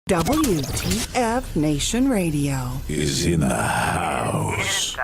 W.T.F. Nation Radio is in the house.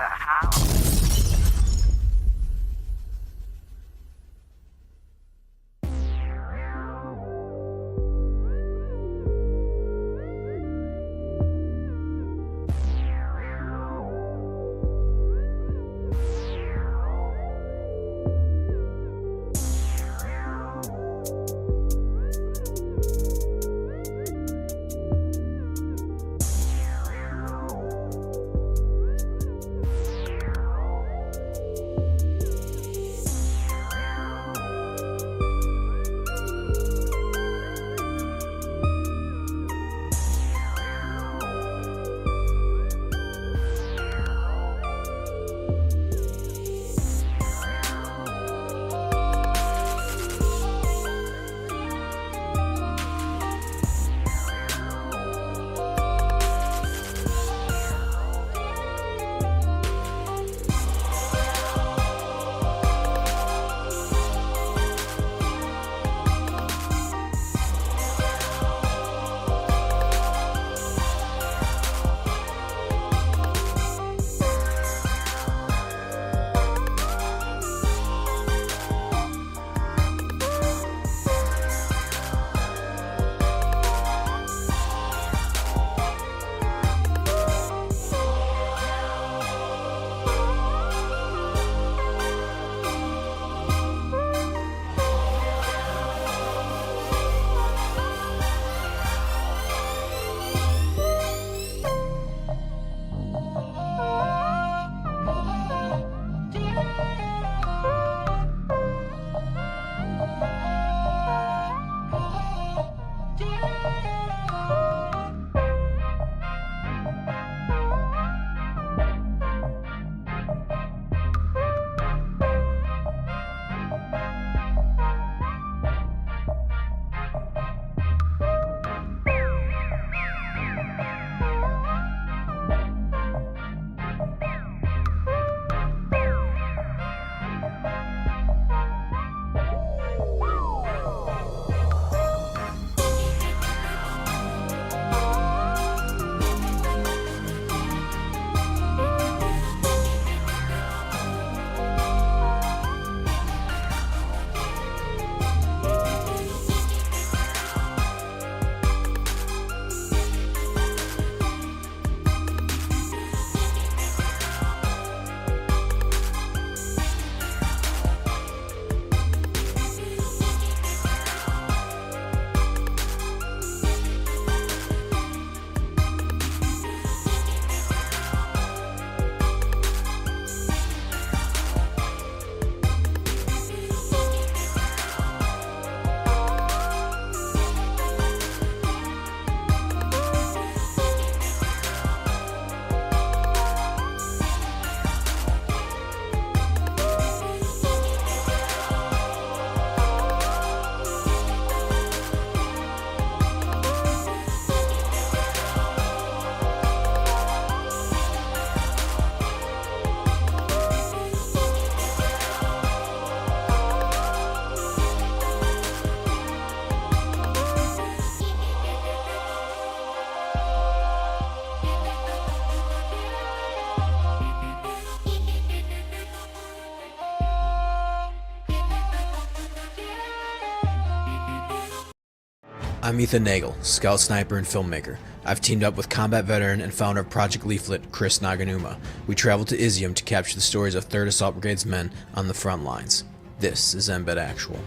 I'm Ethan Nagel, scout sniper and filmmaker. I've teamed up with combat veteran and founder of Project Leaflet, Chris Naganuma. We traveled to Izium to capture the stories of 3rd Assault Brigade's men on the front lines. This is Embed Actual.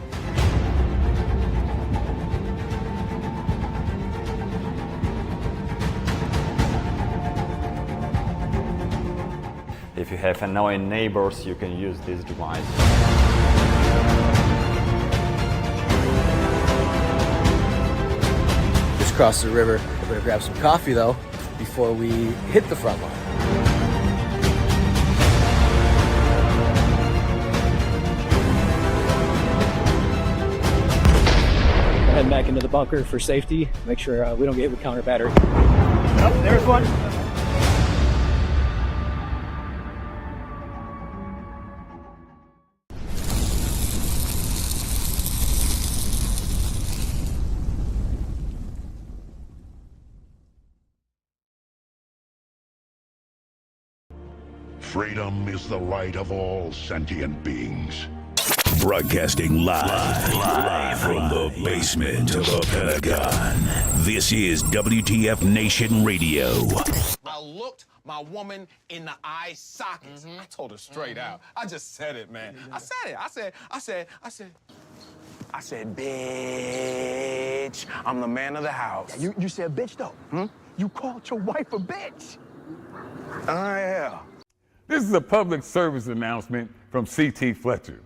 If you have annoying neighbors, you can use this device. Just crossed the river. I better grab some coffee though before we hit the front line. Head back into the bunker for safety. Make sure we don't get hit with counter battery. Oh, there's one. Freedom is the right of all sentient beings. Broadcasting live from the basement of the Pentagon. This is WTF Nation Radio. I looked my woman in the eye sockets. I told her straight out. I just said it, man. I said it. I said, bitch, I'm the man of the house. You said bitch, though. You called your wife a bitch. Yeah. This is a public service announcement from C.T. Fletcher.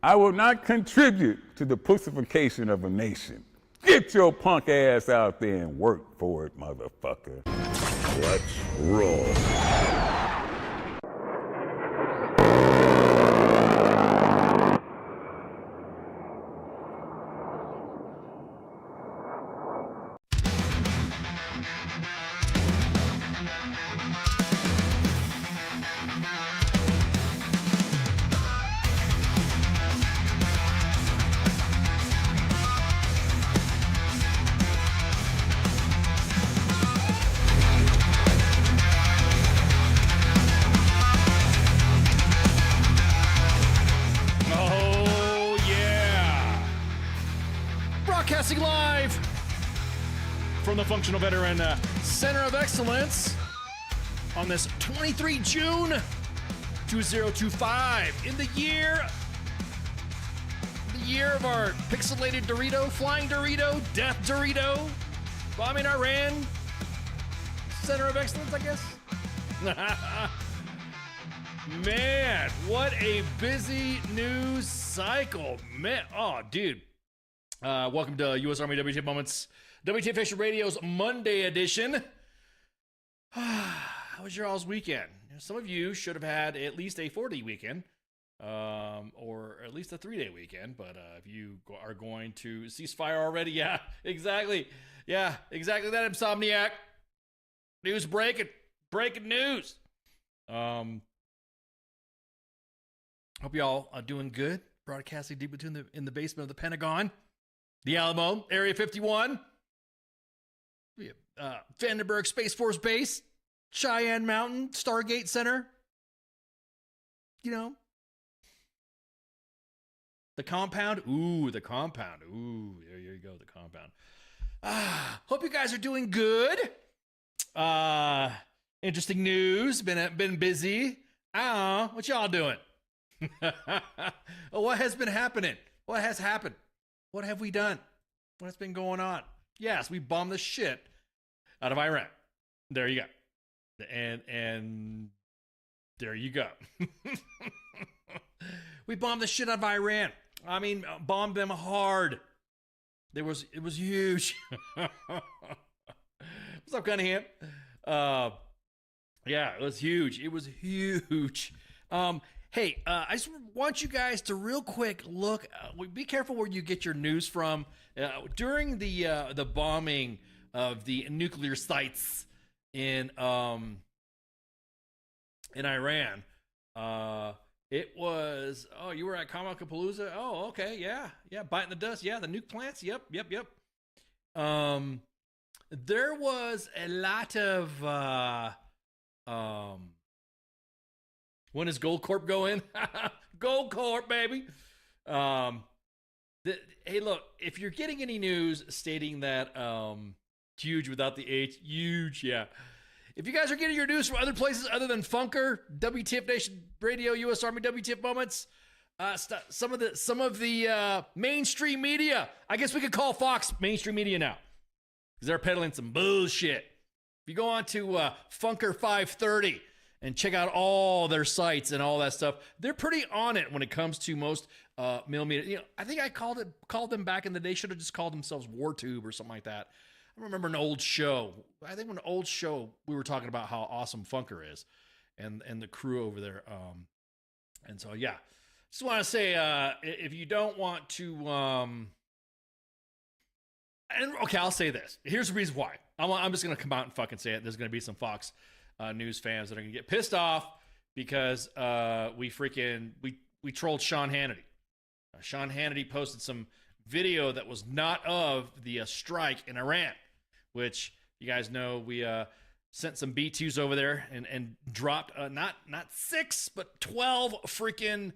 I will not contribute to the pussification of a nation. Get your punk ass out there and work for it, motherfucker. Let's roll. Broadcasting live from the Functional Veteran Center of Excellence on this 23 June 2025 in the year of our pixelated Dorito, flying Dorito, death Dorito, bombing Iran, Center of Excellence, I guess. Man, what a busy news cycle, man. Oh, dude. Welcome to U.S. Army WTF Moments, WTF Nation Radio's Monday edition. How was your all's weekend? Some of you should have had at least a 4-day weekend, or at least a 3-day weekend. But if you are going to ceasefire already, yeah, exactly that, Insomniac. News breaking news. Hope y'all are doing good. Broadcasting deep in the basement of the Pentagon. The Alamo, Area 51, Vandenberg Space Force Base, Cheyenne Mountain, Stargate Center. You know, the compound. Ooh, the compound. Ooh, there you go, the compound. Hope you guys are doing good. Interesting news. Been busy. What y'all doing? What has been happening? What has happened? What have we done? What has been going on? Yes, we bombed the shit out of Iran. There you go. And there you go. We bombed the shit out of Iran. I mean, bombed them hard. It was huge. What's up, Cunningham? Yeah, it was huge. It was huge. Hey, I just want you guys to real quick look. Be careful where you get your news from. During the bombing of the nuclear sites in Iran, it was. Oh, you were at Kamakapalooza. Oh, okay, yeah, biting the dust. Yeah, the nuke plants. Yep. There was a lot of when does Gold Corp go in? Gold Corp, baby. Hey, look, if you're getting any news stating that huge without the H, huge, yeah. If you guys are getting your news from other places other than Funker, WTF Nation Radio, U.S. Army WTF Moments, some of the mainstream media, I guess we could call Fox mainstream media now, because they're peddling some bullshit. If you go on to Funker 530 and check out all their sites and all that stuff, they're pretty on it when it comes to most millimeter. You know, I think I called them back in the day. Should have just called themselves WarTube or something like that. I remember an old show. I think when an old show we were talking about how awesome Funker is, and the crew over there. And so yeah, just want to say if you don't want to, and okay, I'll say this. Here's the reason why. I'm just gonna come out and fucking say it. There's gonna be some Fox news fans that are gonna get pissed off because we trolled Sean Hannity. Sean Hannity posted some video that was not of the strike in Iran, which you guys know we sent some B2s over there and dropped not 6 but 12 freaking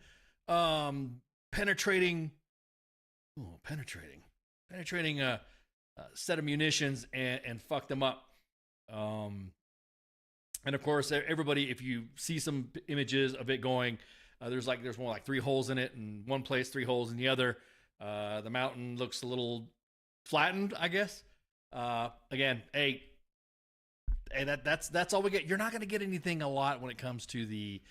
penetrating set of munitions and fucked them up. And of course, everybody, if you see some images of it going, there's more like 3 holes in it, in one place, 3 holes in the other. The mountain looks a little flattened, I guess. Again, that's all we get. You're not going to get anything a lot when it comes to the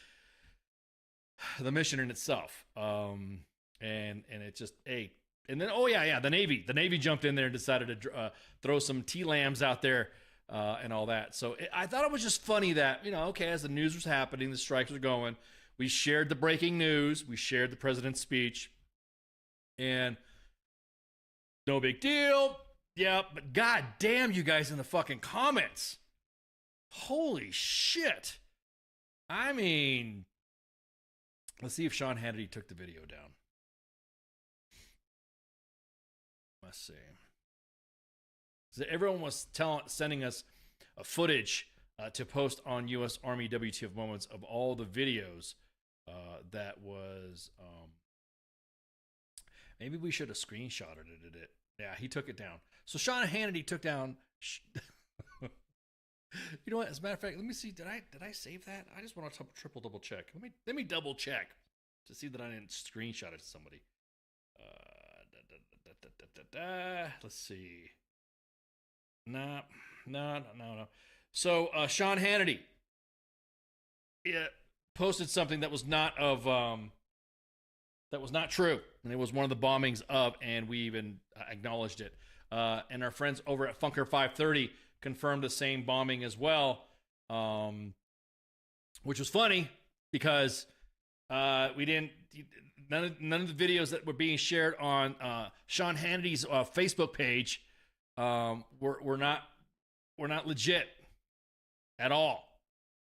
mission in itself. And it just, and then, the Navy jumped in there and decided to throw some T-lambs out there and all that. So I thought it was just funny that, as the news was happening, the strikes were going, we shared the breaking news, we shared the president's speech, and no big deal. Yeah, but god damn you guys in the fucking comments. Holy shit. I mean, let's see if Sean Hannity took the video down. Let's see. So everyone was sending us a footage to post on U.S. Army WTF moments of all the videos that was. Maybe we should have screenshotted it. Yeah, he took it down. So Sean Hannity took down. You know what? As a matter of fact, let me see. Did I save that? I just want to triple double check. Let me double check to see that I didn't screenshot it to somebody. Let's see. No. So Sean Hannity posted something that was not true, and it was one of the bombings of, and we even acknowledged it. And our friends over at Funker 530 confirmed the same bombing as well, which was funny because we didn't. None of the videos that were being shared on Sean Hannity's Facebook page were not legit at all.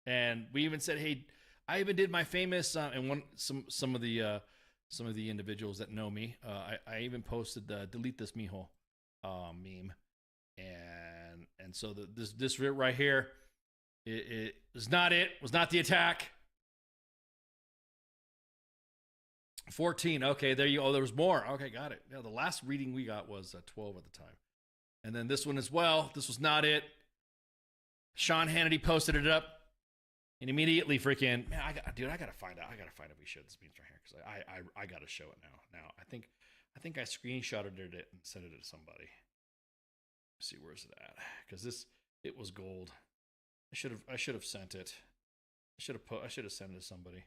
And we even said, hey, I even did my famous and some of the individuals that know me. I even posted the delete this mijo meme, and so this right here, it was not the attack. 14. Okay, there you go. Oh, there was more. Okay, got it. Yeah, the last reading we got was 12 at the time. And then this one as well. This was not it. Sean Hannity posted it up. And immediately freaking, man, I gotta find out. I gotta find out if we showed this meme right here. Because I gotta show it now. Now, I think I screenshotted it and sent it to somebody. Let's see, where's it at? Because it was gold. I should have sent it. I should have sent it to somebody.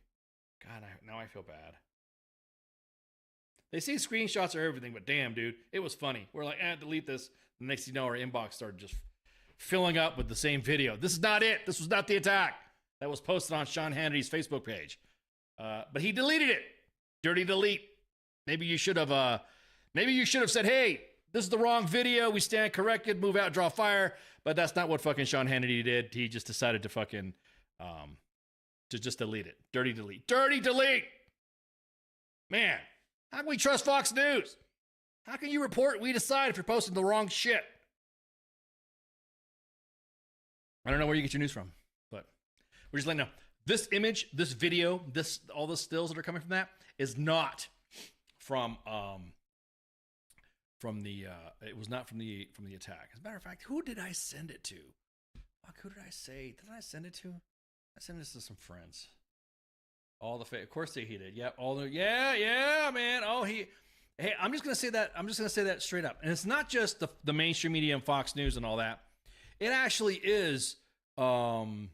God, now I feel bad. They say screenshots are everything, but damn, dude, it was funny. We're like, delete this. The next thing you know, our inbox started just filling up with the same video. This is not it. This was not the attack that was posted on Sean Hannity's Facebook page. But he deleted it. Dirty delete. Maybe you should have said, hey, this is the wrong video. We stand corrected. Move out, draw fire. But that's not what fucking Sean Hannity did. He just decided to fucking to just delete it. Dirty delete. Dirty delete. Man. How can we trust Fox News? How can you report we decide if you're posting the wrong shit? I don't know where you get your news from, but we're just letting you know. This image, this video, all the stills that are coming from that is not from the it was not from the attack. As a matter of fact, who did I send it to? Fuck, who did I say? Did I send it to? I sent this to some friends. All the of course he did. Yeah, man. Oh, hey, I'm just gonna say that. I'm just gonna say that straight up. And it's not just the mainstream media and Fox News and all that. It actually is. Mill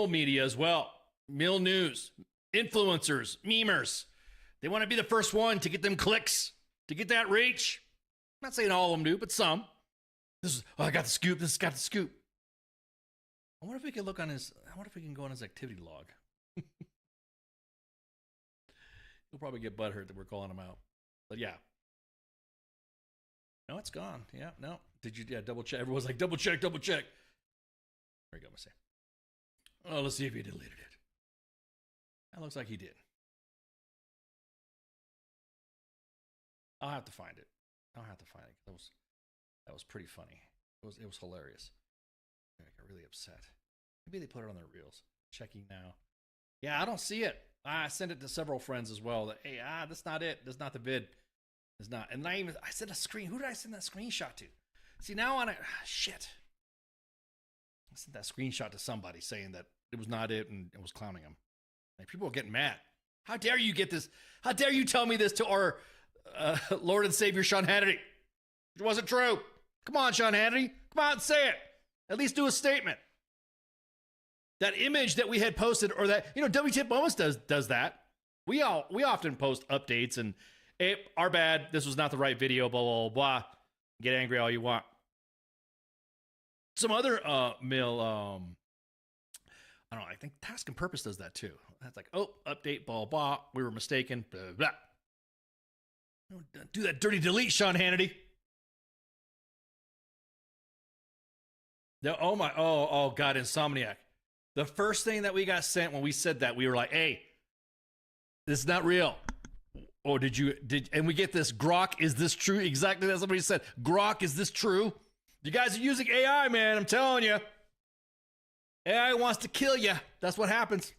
media as well. Mill news, influencers, memers. They want to be the first one to get them clicks, to get that reach. I'm not saying all of them do, but some. I got the scoop. This has got the scoop. I wonder if we can go on his activity log. He'll probably get butthurt that we're calling him out. But yeah. No, it's gone. Yeah, no. Did you double check? Everyone's like, double check. There you go, let's see. Oh, let's see if he deleted it. That looks like he did. I'll have to find it. That was pretty funny. It was hilarious. I got really upset. Maybe they put it on their reels. Checking now. Yeah, I don't see it. I sent it to several friends as well. That hey, that's not it. That's not the vid. It's not. And I sent a screen. Who did I send that screenshot to? See, now on it. Shit. I sent that screenshot to somebody saying that it was not it and it was clowning him. Like, people are getting mad. How dare you get this? How dare you tell me this to our Lord and Savior Sean Hannity? It wasn't true. Come on, Sean Hannity. Come out and say it. At least do a statement. That image that we had posted, or that, you know, W.T.F Moments does that. We often post updates and, hey, our bad. This was not the right video, blah, blah, blah. Get angry all you want. Some other mill, I don't know, I think Task and Purpose does that too. That's like, oh, update, blah, blah, we were mistaken, blah, blah. Don't do that dirty delete, Sean Hannity. No, oh, God, Insomniac. The first thing that we got sent when we said that, we were like, hey, this is not real. Or and we get this, Grok, is this true? Exactly as somebody said. Grok, is this true? You guys are using AI, man, I'm telling you. AI wants to kill you. That's what happens.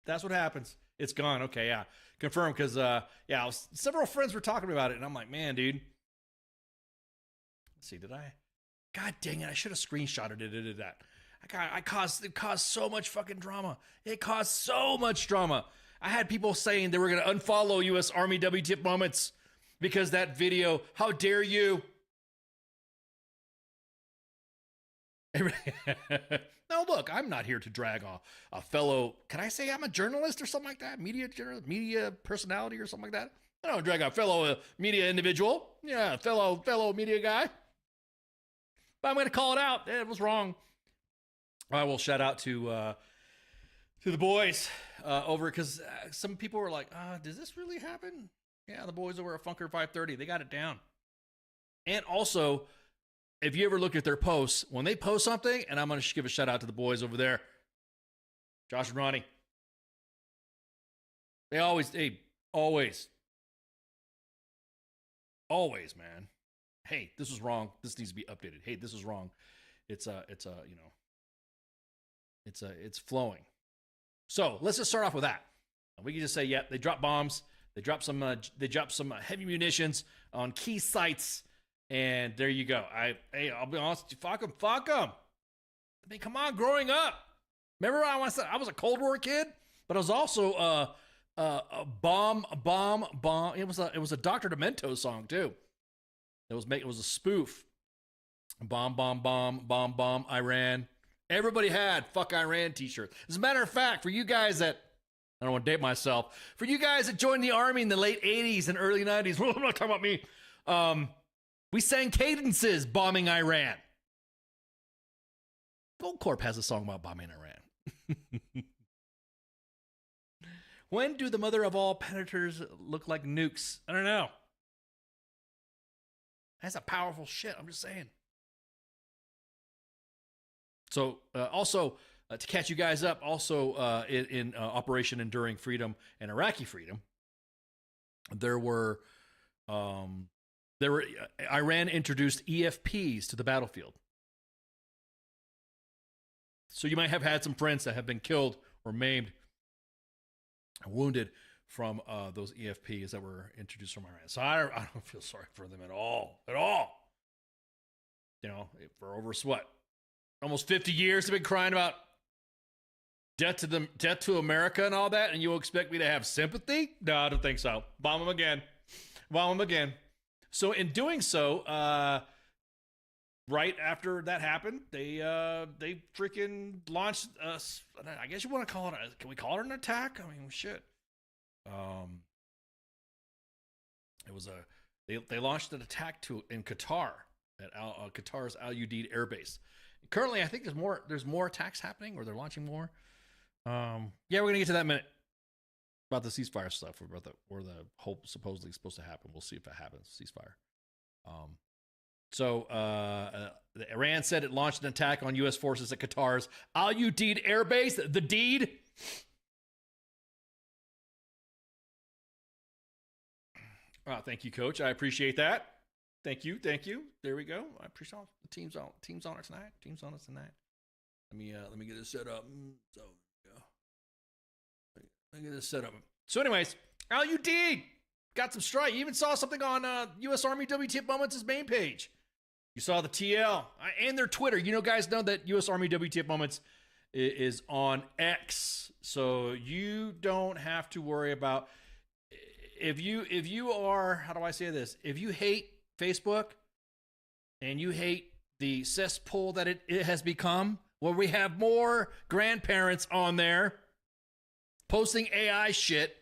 That's what happens. It's gone. Okay, yeah. Confirmed, because, several friends were talking about it, and I'm like, man, dude. Let's see, did I? God dang it, I should have screenshotted it. Did that. It caused so much fucking drama. It caused so much drama. I had people saying they were going to unfollow U.S. Army W.T.F Moments because that video, how dare you? No, look, I'm not here to drag a fellow, can I say I'm a journalist or something like that? Media personality or something like that? I don't drag a fellow media individual. Yeah, fellow media guy. But I'm going to call it out. It was wrong. I will shout out to the boys over, because some people were like, does this really happen? Yeah, the boys over at Funker 530, they got it down. And also, if you ever look at their posts, when they post something, and I'm going to give a shout out to the boys over there, Josh and Ronnie, they always, man. Hey, this was wrong. This needs to be updated. Hey, this is wrong. It's flowing. So let's just start off with that. We can just say, yeah, they dropped bombs. They dropped some heavy munitions on key sites. And there you go. I'll be honest, fuck them. I mean, come on, growing up. Remember I was a Cold War kid, but I was also a bomb. It was a Dr. Demento song too. It was a spoof. Bomb, Iran. Everybody had fuck Iran t-shirts. As a matter of fact, for you guys that, I don't want to date myself, for you guys that joined the Army in the late 80s and early 90s, well, I'm not talking about me. We sang cadences bombing Iran. Goldcorp has a song about bombing Iran. When do the mother of all predators look like nukes? I don't know. That's a powerful shit. I'm just saying. So also, to catch you guys up, also in Operation Enduring Freedom and Iraqi Freedom, Iran introduced EFPs to the battlefield. So you might have had some friends that have been killed or maimed or wounded from those EFPs that were introduced from Iran. So I don't feel sorry for them at all. You know, for over what? Almost 50 years they've been crying about death to America and all that, and you expect me to have sympathy? No, I don't think so. Bomb them again. So in doing so, right after that happened, they freaking launched I guess you want to call it can we call it an attack? I mean, shit. It was they launched an attack in Qatar at Qatar's Al Udeid Air Base. Currently, I think there's more attacks happening, or they're launching more. Yeah, we're gonna get to that in a minute about the ceasefire stuff, where the hope supposedly supposed to happen. We'll see if it happens. Ceasefire. So Iran said it launched an attack on U.S. forces at Qatar's Al Udeid Air Base. The deed. Thank you, Coach. I appreciate that. Thank you. There we go. I appreciate all the teams on it tonight. Let me get this set up. So yeah. Let me get this set up. So anyways, LUD got some strike. You even saw something on U.S. Army WTF Moments' main page. You saw the TL and their Twitter. You know, guys know that U.S. Army WTF Moments is on X, so you don't have to worry about if you are, how do I say this? If you hate Facebook and you hate the cesspool that it has become, where we have more grandparents on there posting AI shit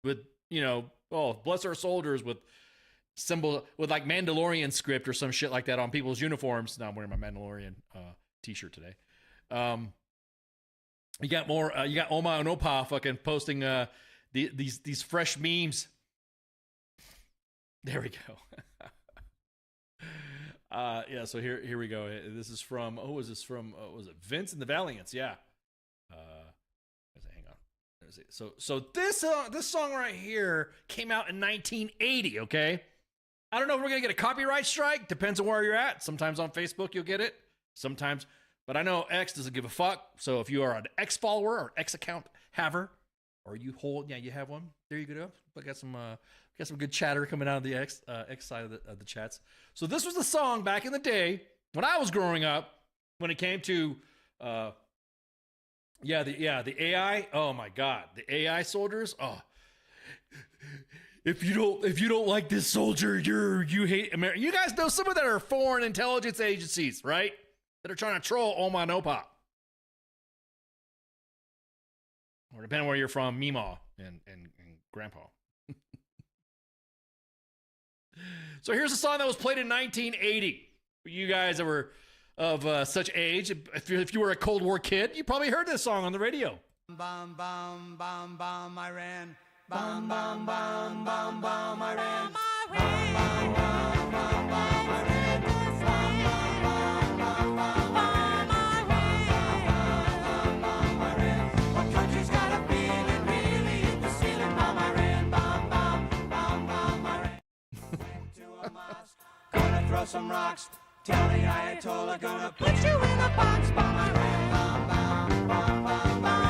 with, you know, oh, bless our soldiers with symbol with like Mandalorian script or some shit like that on people's uniforms. Now I'm wearing my Mandalorian t-shirt today. You got more. You got Oma and Opa fucking posting these fresh memes. There we go. Yeah. So here we go. This is from. Oh, was this from? Was it Vince and the Valiants? Yeah. Hang on. So this song right here came out in 1980. Okay. I don't know if we're gonna get a copyright strike. Depends on where you're at. Sometimes on Facebook you'll get it. Sometimes, but I know X doesn't give a fuck. So if you are an X follower or X account haver, or you have one. There you go. I got some good chatter coming out of the X side of the chats. So this was the song back in the day when I was growing up. When it came to the AI. Oh my God, the AI soldiers. Oh. If you don't like this soldier, you hate America. You guys know some of that are foreign intelligence agencies, right? That are trying to troll Oma and Opa. Or depending on where you're from, Meemaw and Grandpa. So here's a song that was played in 1980. For you guys that were of such age, if you were a Cold War kid, you probably heard this song on the radio. Bum, bum, bum, bum, Iran. Bum, bum, bum, bum, bum, Iran. Bum, bum, bum, bum, bum, Iran. Bum, bum, bum, bum, bum, Iran. What country's got a feeling really hit the ceiling? Bum, Iran. Bum, bum, bum, bum, Iran. Went to a mosque, gonna throw some rocks. Tell the Ayatollah, gonna put you in a box. Bum, Iran. Bum, bum, bum, bum, Iran.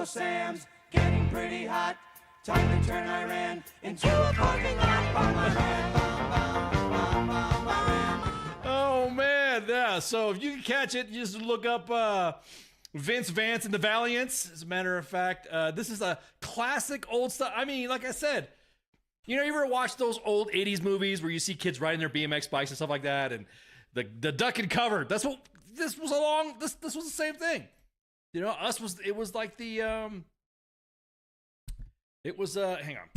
Sam's getting pretty hot. Time to turn Iran into a parking lot. Bum, Iran, bum, bum, bum, bum, Iran. Oh man, yeah. So if you can catch it, you just look up Vince Vance and the Valiants. As a matter of fact, this is a classic old stuff. I mean, like I said, you ever watch those old 80s movies where you see kids riding their BMX bikes and stuff like that, and the duck and cover. That's what this was this was the same thing. You know, it was like the, hang on.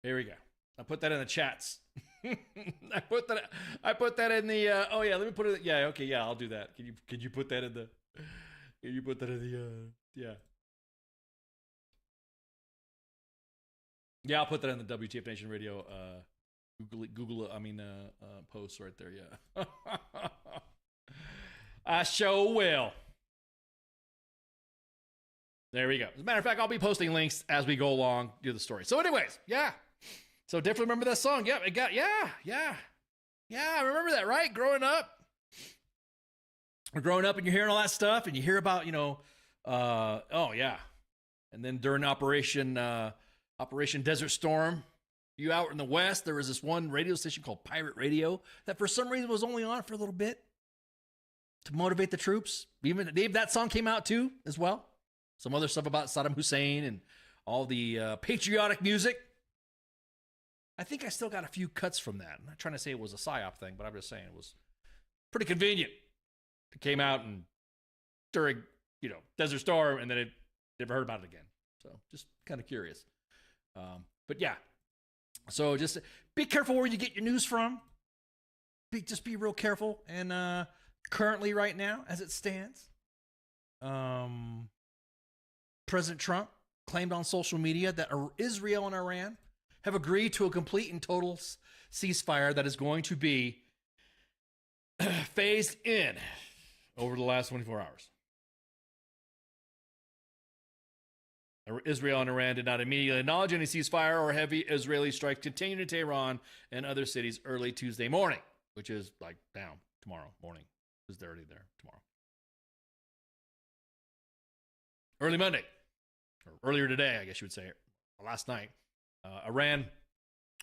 Here we go. I put that in the chats. I put that in the, oh yeah, let me put it, yeah, okay, yeah, I'll do that. Can you put that in the, yeah. Yeah, I'll put that in the WTF Nation Radio, Google post right there, yeah. I sure will. There we go. As a matter of fact, I'll be posting links as we go along to the story. So anyways, yeah. So definitely remember that song. Yeah, I remember that, right? Growing up and you're hearing all that stuff and you hear about, oh yeah. And then during Operation Desert Storm, you out in the West, there was this one radio station called Pirate Radio that for some reason was only on for a little bit. To motivate the troops. Even that song came out too, as well. Some other stuff about Saddam Hussein and all the patriotic music. I think I still got a few cuts from that. I'm not trying to say it was a psyop thing, but I'm just saying it was pretty convenient. It came out and during, Desert Storm, and then it never heard about it again. So just kind of curious. But yeah. So just be careful where you get your news from. Just be real careful. And currently right now, as it stands, President Trump claimed on social media that Israel and Iran have agreed to a complete and total ceasefire that is going to be phased in over the last 24 hours. Israel and Iran did not immediately acknowledge any ceasefire or heavy Israeli strikes continuing in Tehran and other cities early Tuesday morning, which is like down tomorrow morning. Because they're already there tomorrow. Early Monday, or earlier today, I guess you would say, last night, Iran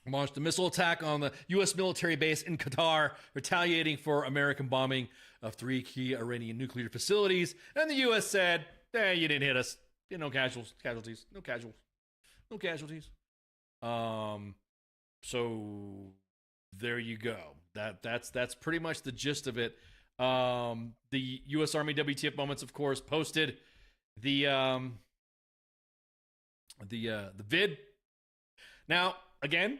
launched a missile attack on the U.S. military base in Qatar, retaliating for American bombing of 3 key Iranian nuclear facilities. And the U.S. said, you didn't hit us. No casualties. So there you go. That's pretty much the gist of it. The U.S. Army W.T.F. Moments, of course, posted the vid. Now, again,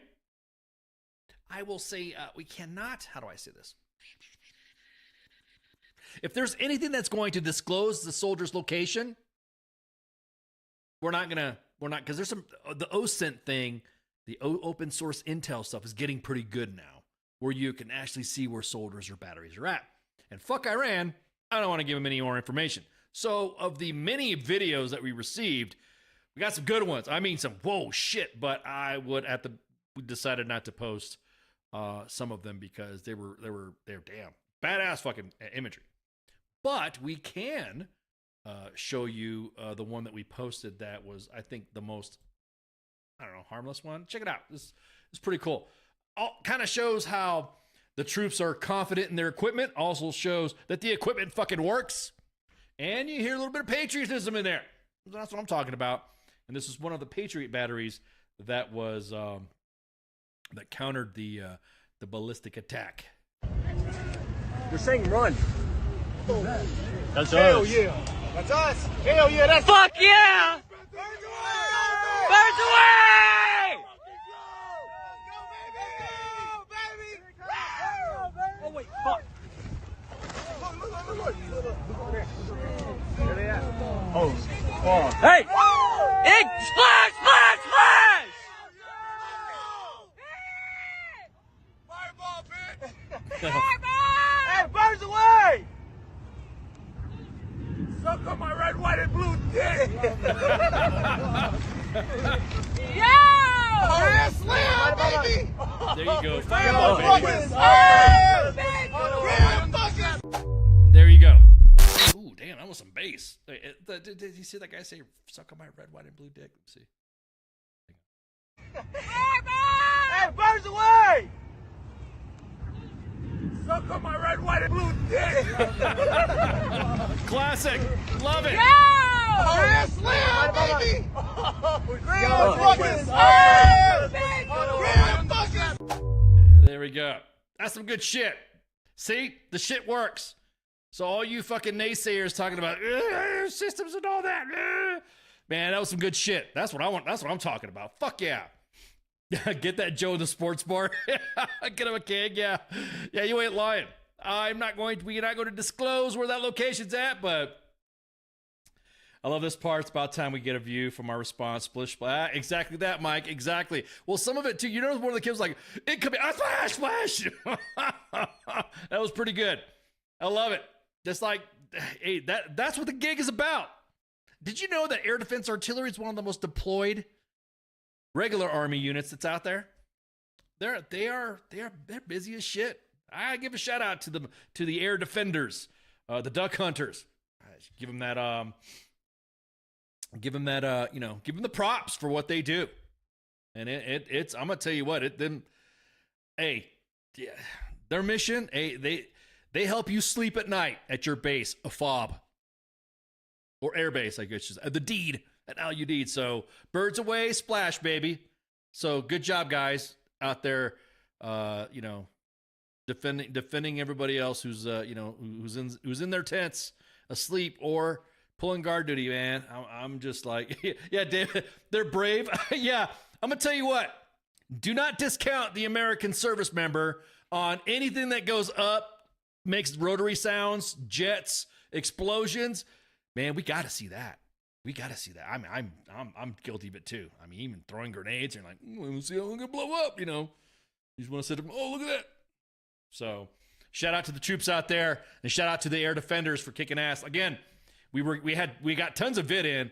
I will say we cannot. How do I say this? If there's anything that's going to disclose the soldier's location, we're not because there's the OSINT thing, the open source intel stuff is getting pretty good now, where you can actually see where soldiers or batteries are at. And fuck Iran, I don't want to give them any more information. So of the many videos that we received, we got some good ones. I mean, some whoa shit, but we decided not to post some of them because they were damn badass fucking imagery. But we can show you the one that we posted that was, I think, the most, harmless one. Check it out. This is pretty cool. Kind of shows how the troops are confident in their equipment. Also shows that the equipment fucking works. And you hear a little bit of patriotism in there. That's what I'm talking about. And this is one of the Patriot batteries that was that countered the ballistic attack. They're saying run. That's Hell us. Yeah. That's us. Hell yeah, that's Fuck yeah! Birds away! Oh wait, fuck. Oh. Hey! Hey! Splash! Splash! Splash! Fireball, bitch! Hey, birds away! Suck on my red, white, and blue dick! Yo! Oh, slam, baby! There you go. Fireball, baby. There you go. Ooh, damn, that was some bass. Did you see that guy say, suck on my red, white, and blue dick? Let's see. Hey, birds away! Suck on my red, white, and blue dick! Classic. Love it. Yo! Oh, slam, baby! There we go. That's some good shit. See? The shit works. So all you fucking naysayers talking about systems and all that, man, that was some good shit. That's what I want. That's what I'm talking about. Fuck yeah. Get that Joe in the sports bar. Get him a keg. Yeah. Yeah, you ain't lying. We're not going to disclose where that location's at, but I love this part. It's about time we get a view from our response. Splish, splash. Exactly that, Mike. Exactly. Well, some of it too. You know, one of the kids was like, it could be splash, splash. That was pretty good. I love it. Just like, hey, that's what the gig is about. Did you know that air defense artillery is one of the most deployed regular army units that's out there? They're busy as shit. I give a shout out to the air defenders, the duck hunters. Give them that give them the props for what they do. And it's I'm gonna tell you what, their mission, they help you sleep at night at your base, a FOB or air base, I guess, the deed at LUD. So birds away, splash, baby. So good job, guys out there, defending everybody else who's in their tents, asleep or pulling guard duty, man. I'm just like, yeah, David, they're brave. Yeah, I'm gonna tell you what. Do not discount the American service member on anything that goes up, makes rotary sounds, jets, explosions. Man, we got to see that. We got to see that. I mean, I'm guilty of it too. I mean, even throwing grenades, you're like, let's see how it's gonna blow up. You just want to sit up. Oh, look at that. So shout out to the troops out there, and shout out to the air defenders for kicking ass. Again, we got tons of vid in,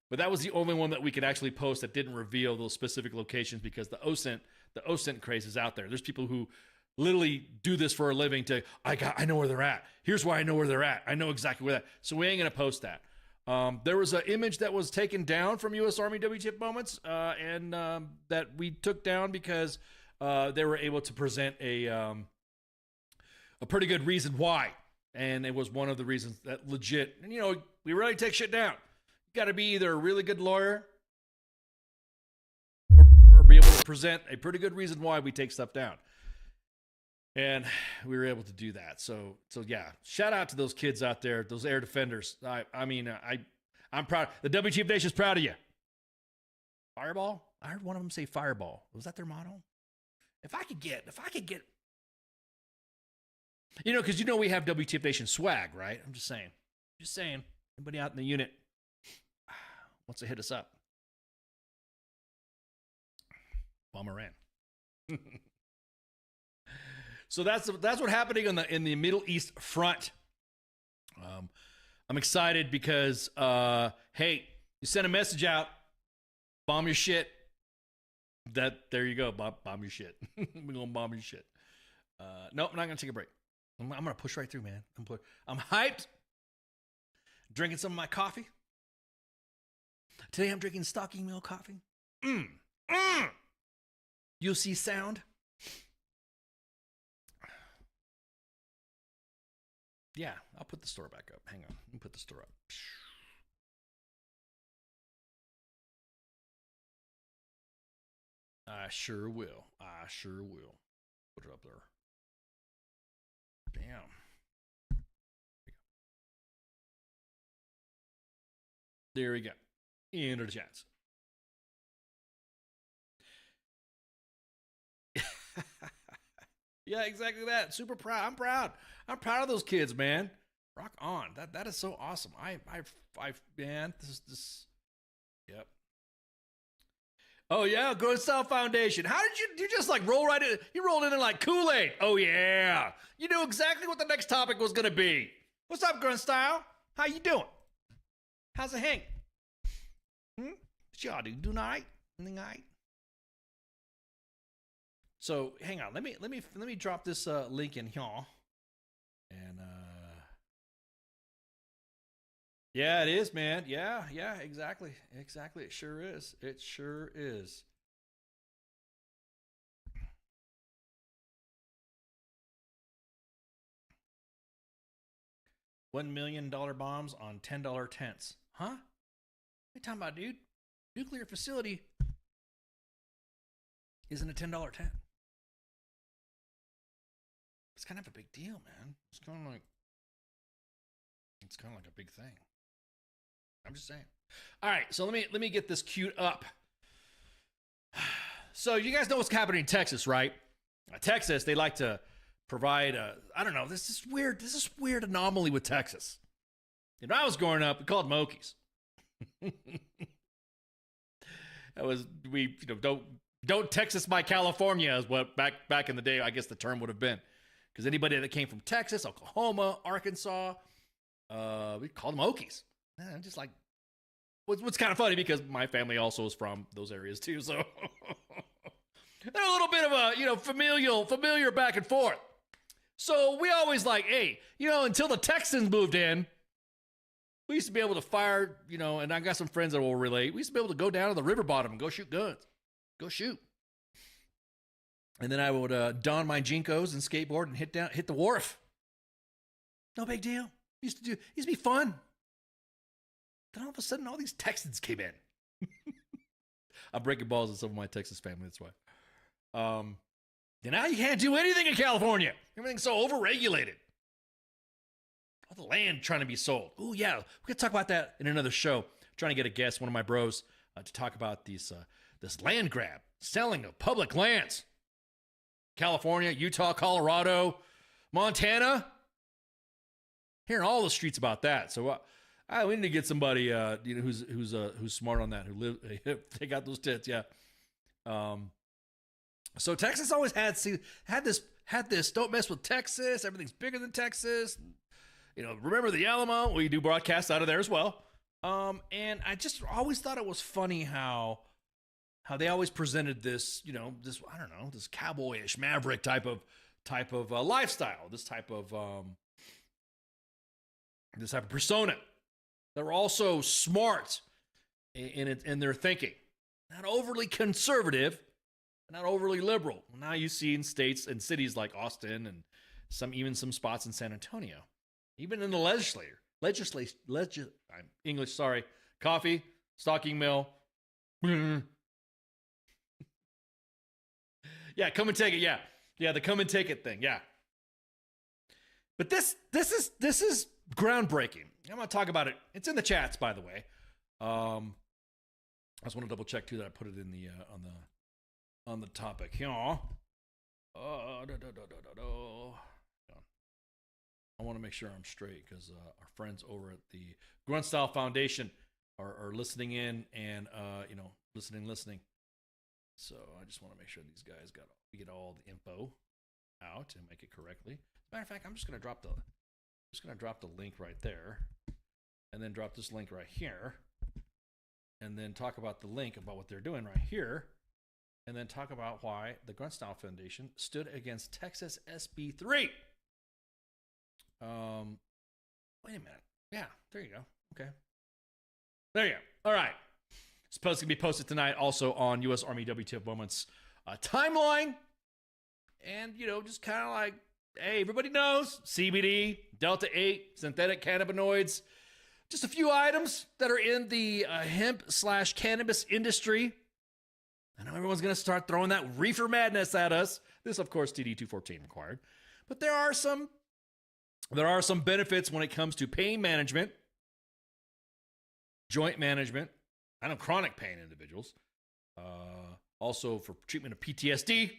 but that was the only one that we could actually post that didn't reveal those specific locations because the OSINT craze is out there. There's people who literally do this for a living I know where they're at. Here's why I know where they're at. I know exactly where that. So we ain't going to post that. There was an image that was taken down from U.S. Army WTF Moments, and that we took down because they were able to present a pretty good reason why. And it was one of the reasons that legit, and we really take shit down. You got to be either a really good lawyer or be able to present a pretty good reason why we take stuff down. And we were able to do that. So yeah, shout out to those kids out there, those air defenders. I'm proud. The WTF Nation is proud of you. Fireball? I heard one of them say Fireball. Was that their motto? If I could get, because we have WTF Nation swag, right? I'm just saying. Anybody out in the unit wants to hit us up? Bomber ran. So that's what's happening in the Middle East front. I'm excited because hey, you send a message out, bomb your shit. There you go, bomb your shit. We're gonna bomb your shit. Nope, I'm not gonna take a break. I'm gonna push right through, man. I'm hyped. Drinking some of my coffee. Today I'm drinking stocking milk coffee. You'll see sound. Yeah, I'll put the store back up. Hang on. Let me put the store up. I sure will. Put it up there. Damn. There we go. Into the chats. Yeah, exactly that. Super proud. I'm proud. I'm proud of those kids, man. Rock on. That is so awesome. Man, this. Yep. Oh yeah, Growing Style Foundation. How did you just like roll right in? You rolled in like Kool-Aid. Oh yeah. You knew exactly what the next topic was gonna be. What's up, Growing Style? How you doing? How's it hang? What y'all do night? Anything night? So hang on, let me drop this link in here, and yeah, it is, man. Yeah, exactly. It sure is. $1 million bombs on $10 tents, huh? What are you talking about, dude? Nuclear facility isn't a $10 tent. It's kind of a big deal, man. It's kind of like a big thing. I'm just saying. All right, so let me get this queued up. So you guys know what's happening in Texas, right? Texas, they like to provide I don't know, this is weird anomaly with Texas. When I was growing up, we called them Okies. That was don't Texas my California is what back in the day I guess the term would have been. Because anybody that came from Texas, Oklahoma, Arkansas, we called them Okies. Just like, what's kind of funny because my family also is from those areas too, so they're a little bit of a familiar back and forth. So we always like, hey, until the Texans moved in, we used to be able to fire, and I got some friends that will relate. We used to be able to go down to the river bottom and go shoot guns, go shoot. And then I would don my Jinkos and skateboard and hit the wharf. No big deal. Used to be fun. Then all of a sudden, all these Texans came in. I'm breaking balls with some of my Texas family. That's why. Now you can't do anything in California. Everything's so overregulated. All the land trying to be sold. Oh yeah, we could talk about that in another show. I'm trying to get a guest, one of my bros, to talk about this land grab, selling of public lands. California, Utah, Colorado, Montana. Hearing all the streets about that. So we need to get somebody who's smart on that, who take out those tits. Yeah. So Texas always had this. Don't mess with Texas. Everything's bigger than Texas. Remember the Alamo? We do broadcasts out of there as well. And I just always thought it was funny how they always presented this, this cowboyish maverick type of lifestyle, this type of persona. They're also smart in their thinking, not overly conservative, not overly liberal. Now you see in states and cities like Austin and even some spots in San Antonio, even in the legislature, English, sorry, coffee, stocking mill. Yeah, come and take it. Yeah, the come and take it thing. Yeah. But this is groundbreaking. I'm gonna talk about it. It's in the chats, by the way. I just want to double check too that I put it in the on the topic. I want to make sure I'm straight because our friends over at the Grunt Style Foundation are listening in and listening. So I just want to make sure these guys get all the info out and make it correctly. As a matter of fact, I'm just gonna drop the link right there, and then drop this link right here, and then talk about the link about what they're doing right here, and then talk about why the Grunt Style Foundation stood against Texas SB 3. Wait a minute. Yeah, there you go. Okay. There you go. All right. It's supposed to be posted tonight also on U.S. Army W.T.F. Moments timeline. And, just kind of like, hey, everybody knows CBD, Delta 8, synthetic cannabinoids. Just a few items that are in the hemp/cannabis industry. I know everyone's going to start throwing that reefer madness at us. This, of course, TD-214 required. But there are some benefits when it comes to pain management, joint management. I know chronic pain individuals. Also for treatment of PTSD,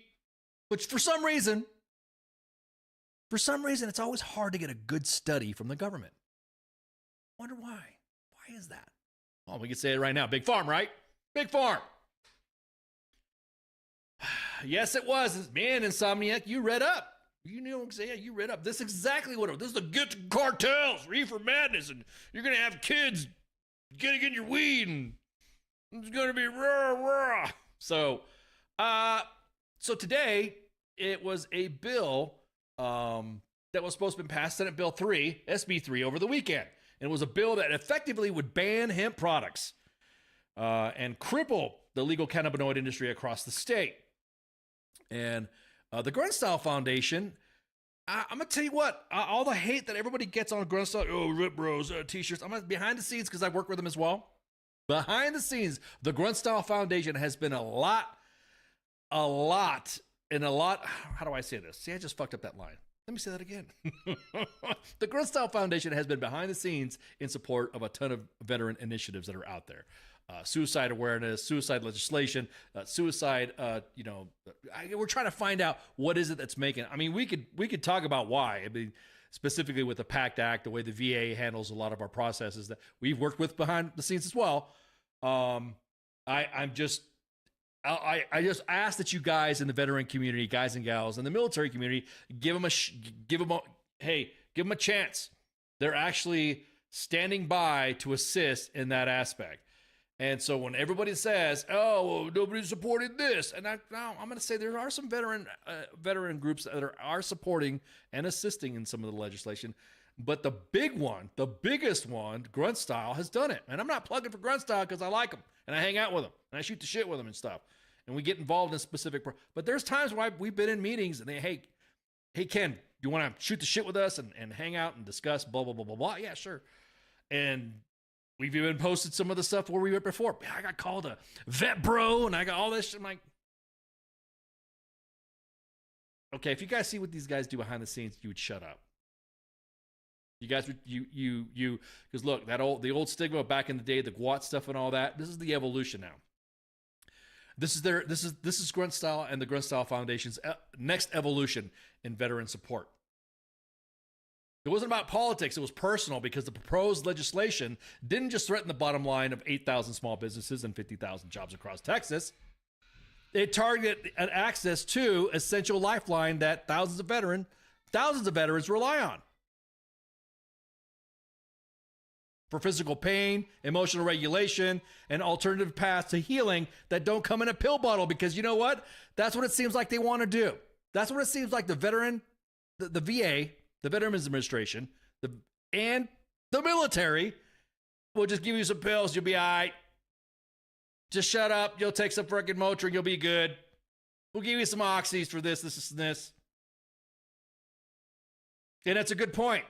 which for some reason, it's always hard to get a good study from the government. Wonder why. Why is that? Well, we can say it right now. Big Farm, right? Big Farm. Yes, it was. Man, Insomniac, you read up. You read up. This is exactly what it was. This is the good cartels, reefer madness, and you're going to have kids getting in your weed, and it's going to be rah. So today, it was a bill that was supposed to be passed, Senate Bill 3, SB 3, over the weekend. And it was a bill that effectively would ban hemp products and cripple the legal cannabinoid industry across the state. And the Grunt Style Foundation, I'm going to tell you what, all the hate that everybody gets on Grunt Style, Rip Bros, t-shirts, I'm behind the scenes because I work with them as well. Behind the scenes, the Grunt Style Foundation has been a lot, how do I say this? See, I just fucked up that line. Let me say that again. The Grunt Style Foundation has been behind the scenes in support of a ton of veteran initiatives that are out there. Suicide awareness, suicide legislation, suicide, we're trying to find out what is it that's making. I mean, we could talk about why. I mean, specifically with the PACT Act, the way the VA handles a lot of our processes that we've worked with behind the scenes as well. I just ask that you guys in the veteran community, guys and gals, in the military community, give them a chance. They're actually standing by to assist in that aspect. And so when everybody says, "Oh, well, nobody supported this," and I'm going to say there are some veteran groups that are supporting and assisting in some of the legislation, but the biggest one, Grunt Style, has done it. And I'm not plugging for Grunt Style because I like them and I hang out with them and I shoot the shit with them and stuff, and we get involved in specific. But there's times where we've been in meetings and they, hey Ken, you want to shoot the shit with us and hang out and discuss blah blah blah blah blah? Yeah, sure. And we've even posted some of the stuff where we were before. I got called a vet bro, and I got all this shit. I'm like, okay, if you guys see what these guys do behind the scenes, you would shut up. You guys would, because look, the old stigma back in the day, the GWAT stuff and all that. This is the evolution now. This is Grunt Style and the Grunt Style Foundation's next evolution in veteran support. It wasn't about politics. It was personal because the proposed legislation didn't just threaten the bottom line of 8,000 small businesses and 50,000 jobs across Texas. It targeted an access to essential lifeline that thousands of veterans rely on. For physical pain, emotional regulation, and alternative paths to healing that don't come in a pill bottle, because you know what? That's what it seems like they want to do. That's what it seems like the VA, the Veterans Administration, and the military will just give you some pills. You'll be all right. Just shut up. You'll take some freaking Motrin. You'll be good. We'll give you some oxys for this, this, and this. And that's a good point.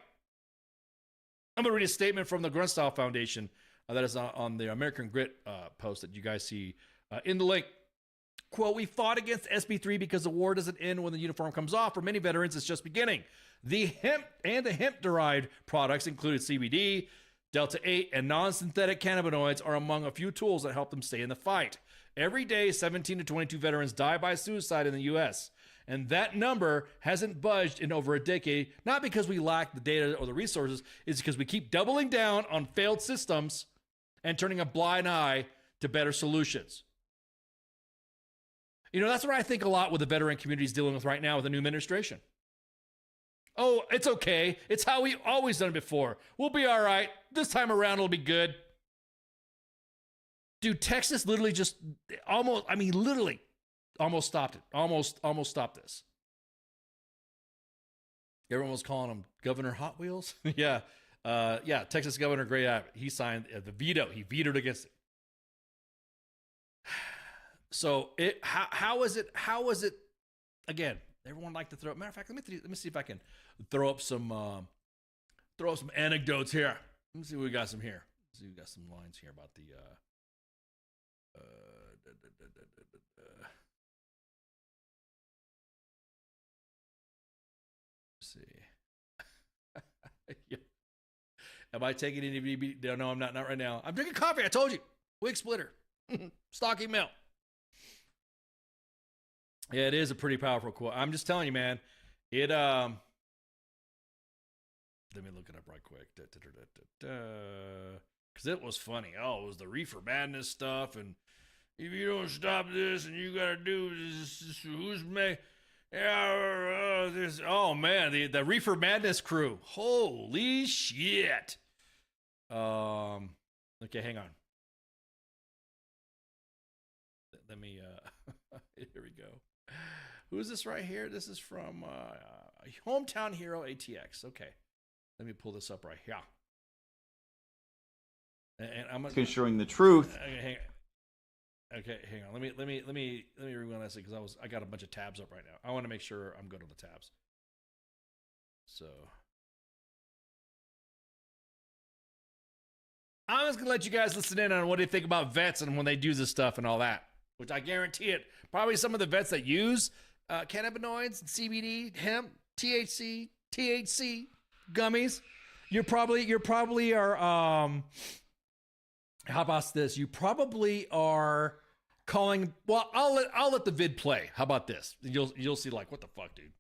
I'm going to read a statement from the Grunstyle Foundation that is on the American Grit post that you guys see in the link. Quote, we fought against SB3 because the war doesn't end when the uniform comes off. For many veterans, it's just beginning. The hemp-derived products, including CBD, Delta-8, and non-synthetic cannabinoids, are among a few tools that help them stay in the fight. Every day, 17 to 22 veterans die by suicide in the U.S., and that number hasn't budged in over a decade, not because we lack the data or the resources, it's because we keep doubling down on failed systems and turning a blind eye to better solutions. You know, that's what I think a lot with the veteran community is dealing with right now with the new administration. Oh, it's okay. It's how we always done it before. We'll be all right. This time around, it'll be good. Dude, Texas literally just literally almost stopped it. Almost stopped this. Everyone was calling him Governor Hot Wheels. Yeah. Texas Governor Gray Abbott. He signed the veto. He vetoed against it. So how is it again? Everyone like to throw. Matter of fact, let me see if I can throw up some anecdotes here. Let me see what we got some here. Let's see, we got some lines here about the let's see. Yeah. Am I taking any VB? No, I'm not right now. I'm drinking coffee. I told you. Wig splitter. Stocky milk. Yeah, it is a pretty powerful quote. I'm just telling you, man. It let me look it up right quick. Because it was funny. Oh, it was the Reefer Madness stuff, and if you don't stop this, and you gotta do this, who's make? Oh man, the Reefer Madness crew. Holy shit. Okay, hang on. Let me. Here we go. Who is this right here? This is from Hometown Hero ATX. Okay, let me pull this up right here. And I'm ensuring the truth. Okay, hang on. Let me rewind this because I got a bunch of tabs up right now. I want to make sure I'm good on the tabs. So I'm just gonna let you guys listen in on what they think about vets and when they do this stuff and all that. Which I guarantee it, probably some of the vets that use cannabinoids, CBD, hemp, THC, gummies, you probably are. How about this? You probably are calling. Well, I'll let the vid play. How about this? You'll see like what the fuck, dude.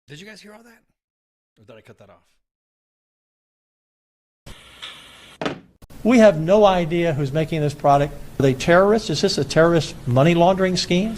Did you guys hear all that? Or did I cut that off? We have no idea who's making this product. Are they terrorists? Is this a terrorist money laundering scheme?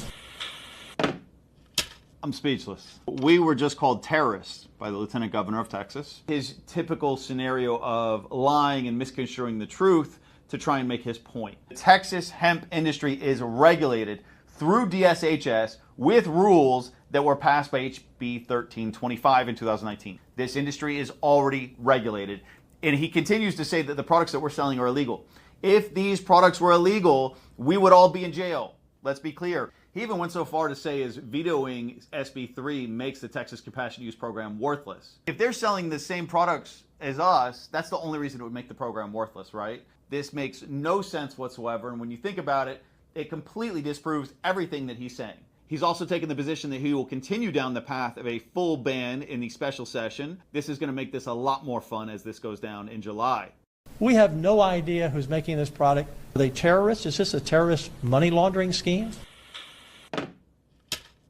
I'm speechless. We were just called terrorists by the Lieutenant Governor of Texas. His typical scenario of lying and misconstruing the truth to try and make his point. The Texas hemp industry is regulated through DSHS with rules that were passed by HB 1325 in 2019. This industry is already regulated. And he continues to say that the products that we're selling are illegal. If these products were illegal, we would all be in jail. Let's be clear. He even went so far to say is vetoing SB 3 makes the Texas Compassionate Use Program worthless. If they're selling the same products as us, that's the only reason it would make the program worthless, right? This makes no sense whatsoever. And when you think about it, it completely disproves everything that he's saying. He's also taken the position that he will continue down the path of a full ban in the special session. This is going to make this a lot more fun as this goes down in July. We have no idea who's making this product. Are they terrorists? Is this a terrorist money laundering scheme?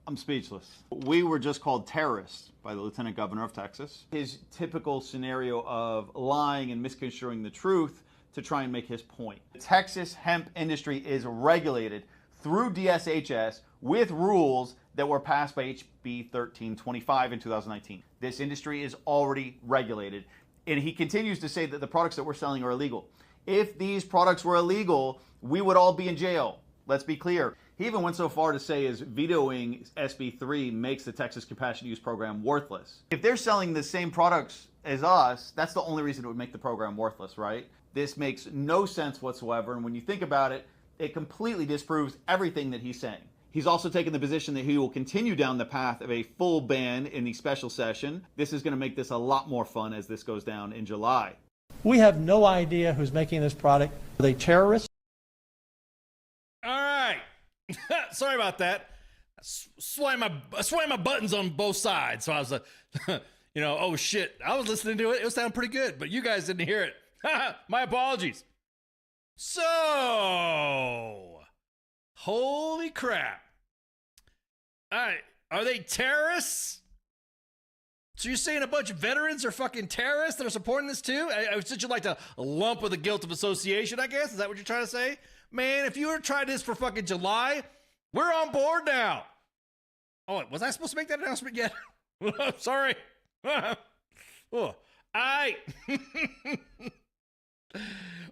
I'm speechless. We were just called terrorists by the Lieutenant Governor of Texas. His typical scenario of lying and misconstruing the truth to try and make his point. The Texas hemp industry is regulated through DSHS with rules that were passed by HB 1325 in 2019. This industry is already regulated. And he continues to say that the products that we're selling are illegal. If these products were illegal, we would all be in jail. Let's be clear. He even went so far to say is vetoing SB 3 makes the Texas Compassionate Use Program worthless. If they're selling the same products as us, that's the only reason it would make the program worthless, right? This makes no sense whatsoever. And when you think about it, it completely disproves everything that he's saying. He's also taken the position that he will continue down the path of a full ban in the special session. This is going to make this a lot more fun as this goes down in July. We have no idea who's making this product. Are they terrorists? All right. Sorry about that. I swung my buttons on both sides. So I was like, oh shit. I was listening to it. It was sounding pretty good, but you guys didn't hear it. My apologies. So, holy crap. All right. Are they terrorists? So you're saying a bunch of veterans are fucking terrorists that are supporting this too? Since you'd like to lump with the guilt of association, I guess? Is that what you're trying to say? Man, if you were to try this for fucking July, we're on board now. Oh, was I supposed to make that announcement yet? Sorry. Oh,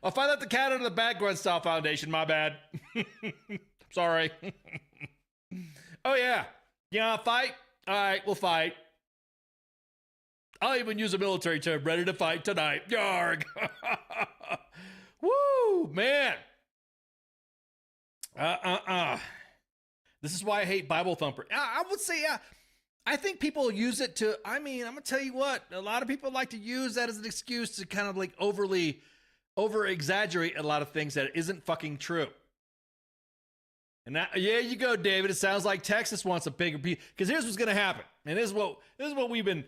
if I let the cat out of the bag, Grunt Style Foundation, my bad. Sorry. Oh, yeah. Yeah, fight? All right, we'll fight. I'll even use a military term, ready to fight tonight. Yarg. Woo, man. This is why I hate Bible thumper. I would say, yeah. I think people use it to, I'm going to tell you what, a lot of people like to use that as an excuse to kind of like over-exaggerate a lot of things that isn't fucking true. And that, yeah, you go, David. It sounds like Texas wants a bigger piece. Because here's what's going to happen. And this is what we've been,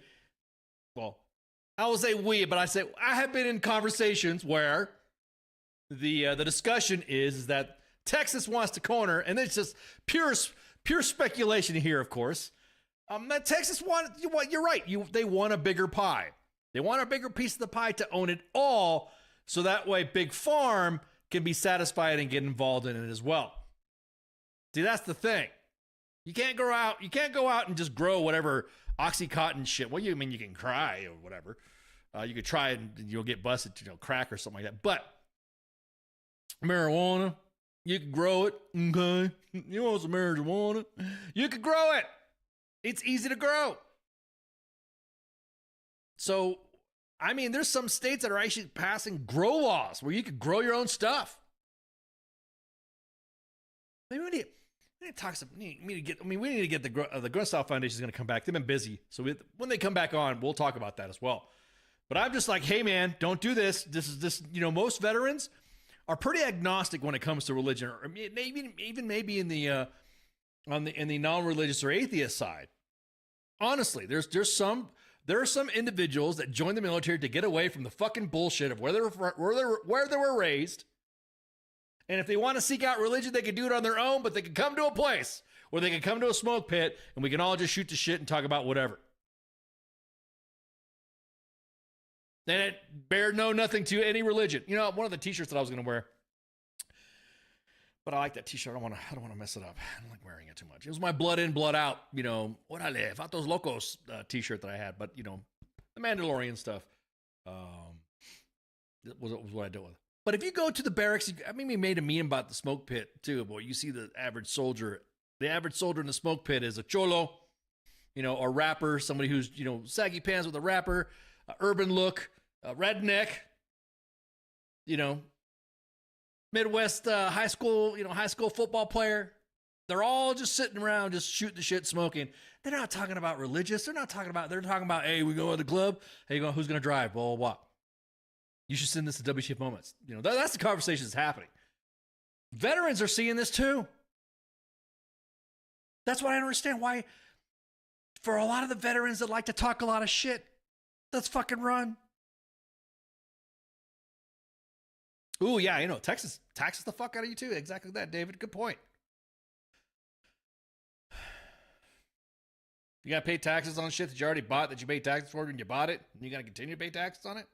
well, I will say we, but I have been in conversations where the discussion is that Texas wants to corner, and it's just pure speculation here, of course. That Texas you're right. They want a bigger pie. They want a bigger piece of the pie to own it all, so that way Big Farm can be satisfied and get involved in it as well. See, that's the thing. You can't go out and just grow whatever Oxycontin shit. Well, you can cry or whatever. You could try it and you'll get busted, crack or something like that. But marijuana, you can grow it. Okay. You want some marijuana? You can grow it. It's easy to grow. So, there's some states that are actually passing grow laws where you could grow your own stuff. Maybe we need to talk some. We need to get the Grunt Style Foundation is going to come back. They've been busy, so when they come back on, we'll talk about that as well. But I'm just like, hey man, don't do this. This. Most veterans are pretty agnostic when it comes to religion, or maybe in the non-religious or atheist side. Honestly, there are some individuals that join the military to get away from the fucking bullshit of where they were raised. And if they want to seek out religion, they can do it on their own, but they can come to a place where they can come to a smoke pit and we can all just shoot the shit and talk about whatever. And it bear nothing to any religion. One of the t-shirts that I was going to wear, But I like that T-shirt. I don't want to mess it up. I don't like wearing it too much. It was my blood in, blood out. Orale, Vatos Locos T-shirt that I had. But the Mandalorian stuff was what I dealt with. But if you go to the barracks, we made a meme about the smoke pit too. Boy, you see the average soldier. The average soldier in the smoke pit is a cholo, a rapper, somebody who's saggy pants with a rapper, urban look, a redneck, Midwest high school football player. They're all just sitting around, just shooting the shit, smoking. They're not talking about religious. They're talking about, hey, we go to the club. Hey, who's going to drive? Blah, blah, blah. You should send this to WTF Moments. That's the conversation that's happening. Veterans are seeing this too. That's why I don't understand why, for a lot of the veterans that like to talk a lot of shit, let's fucking run. Ooh, yeah, Texas taxes the fuck out of you too. Exactly that, David. Good point. You got to pay taxes on shit that you already bought, that you paid taxes for when you bought it, and you got to continue to pay taxes on it?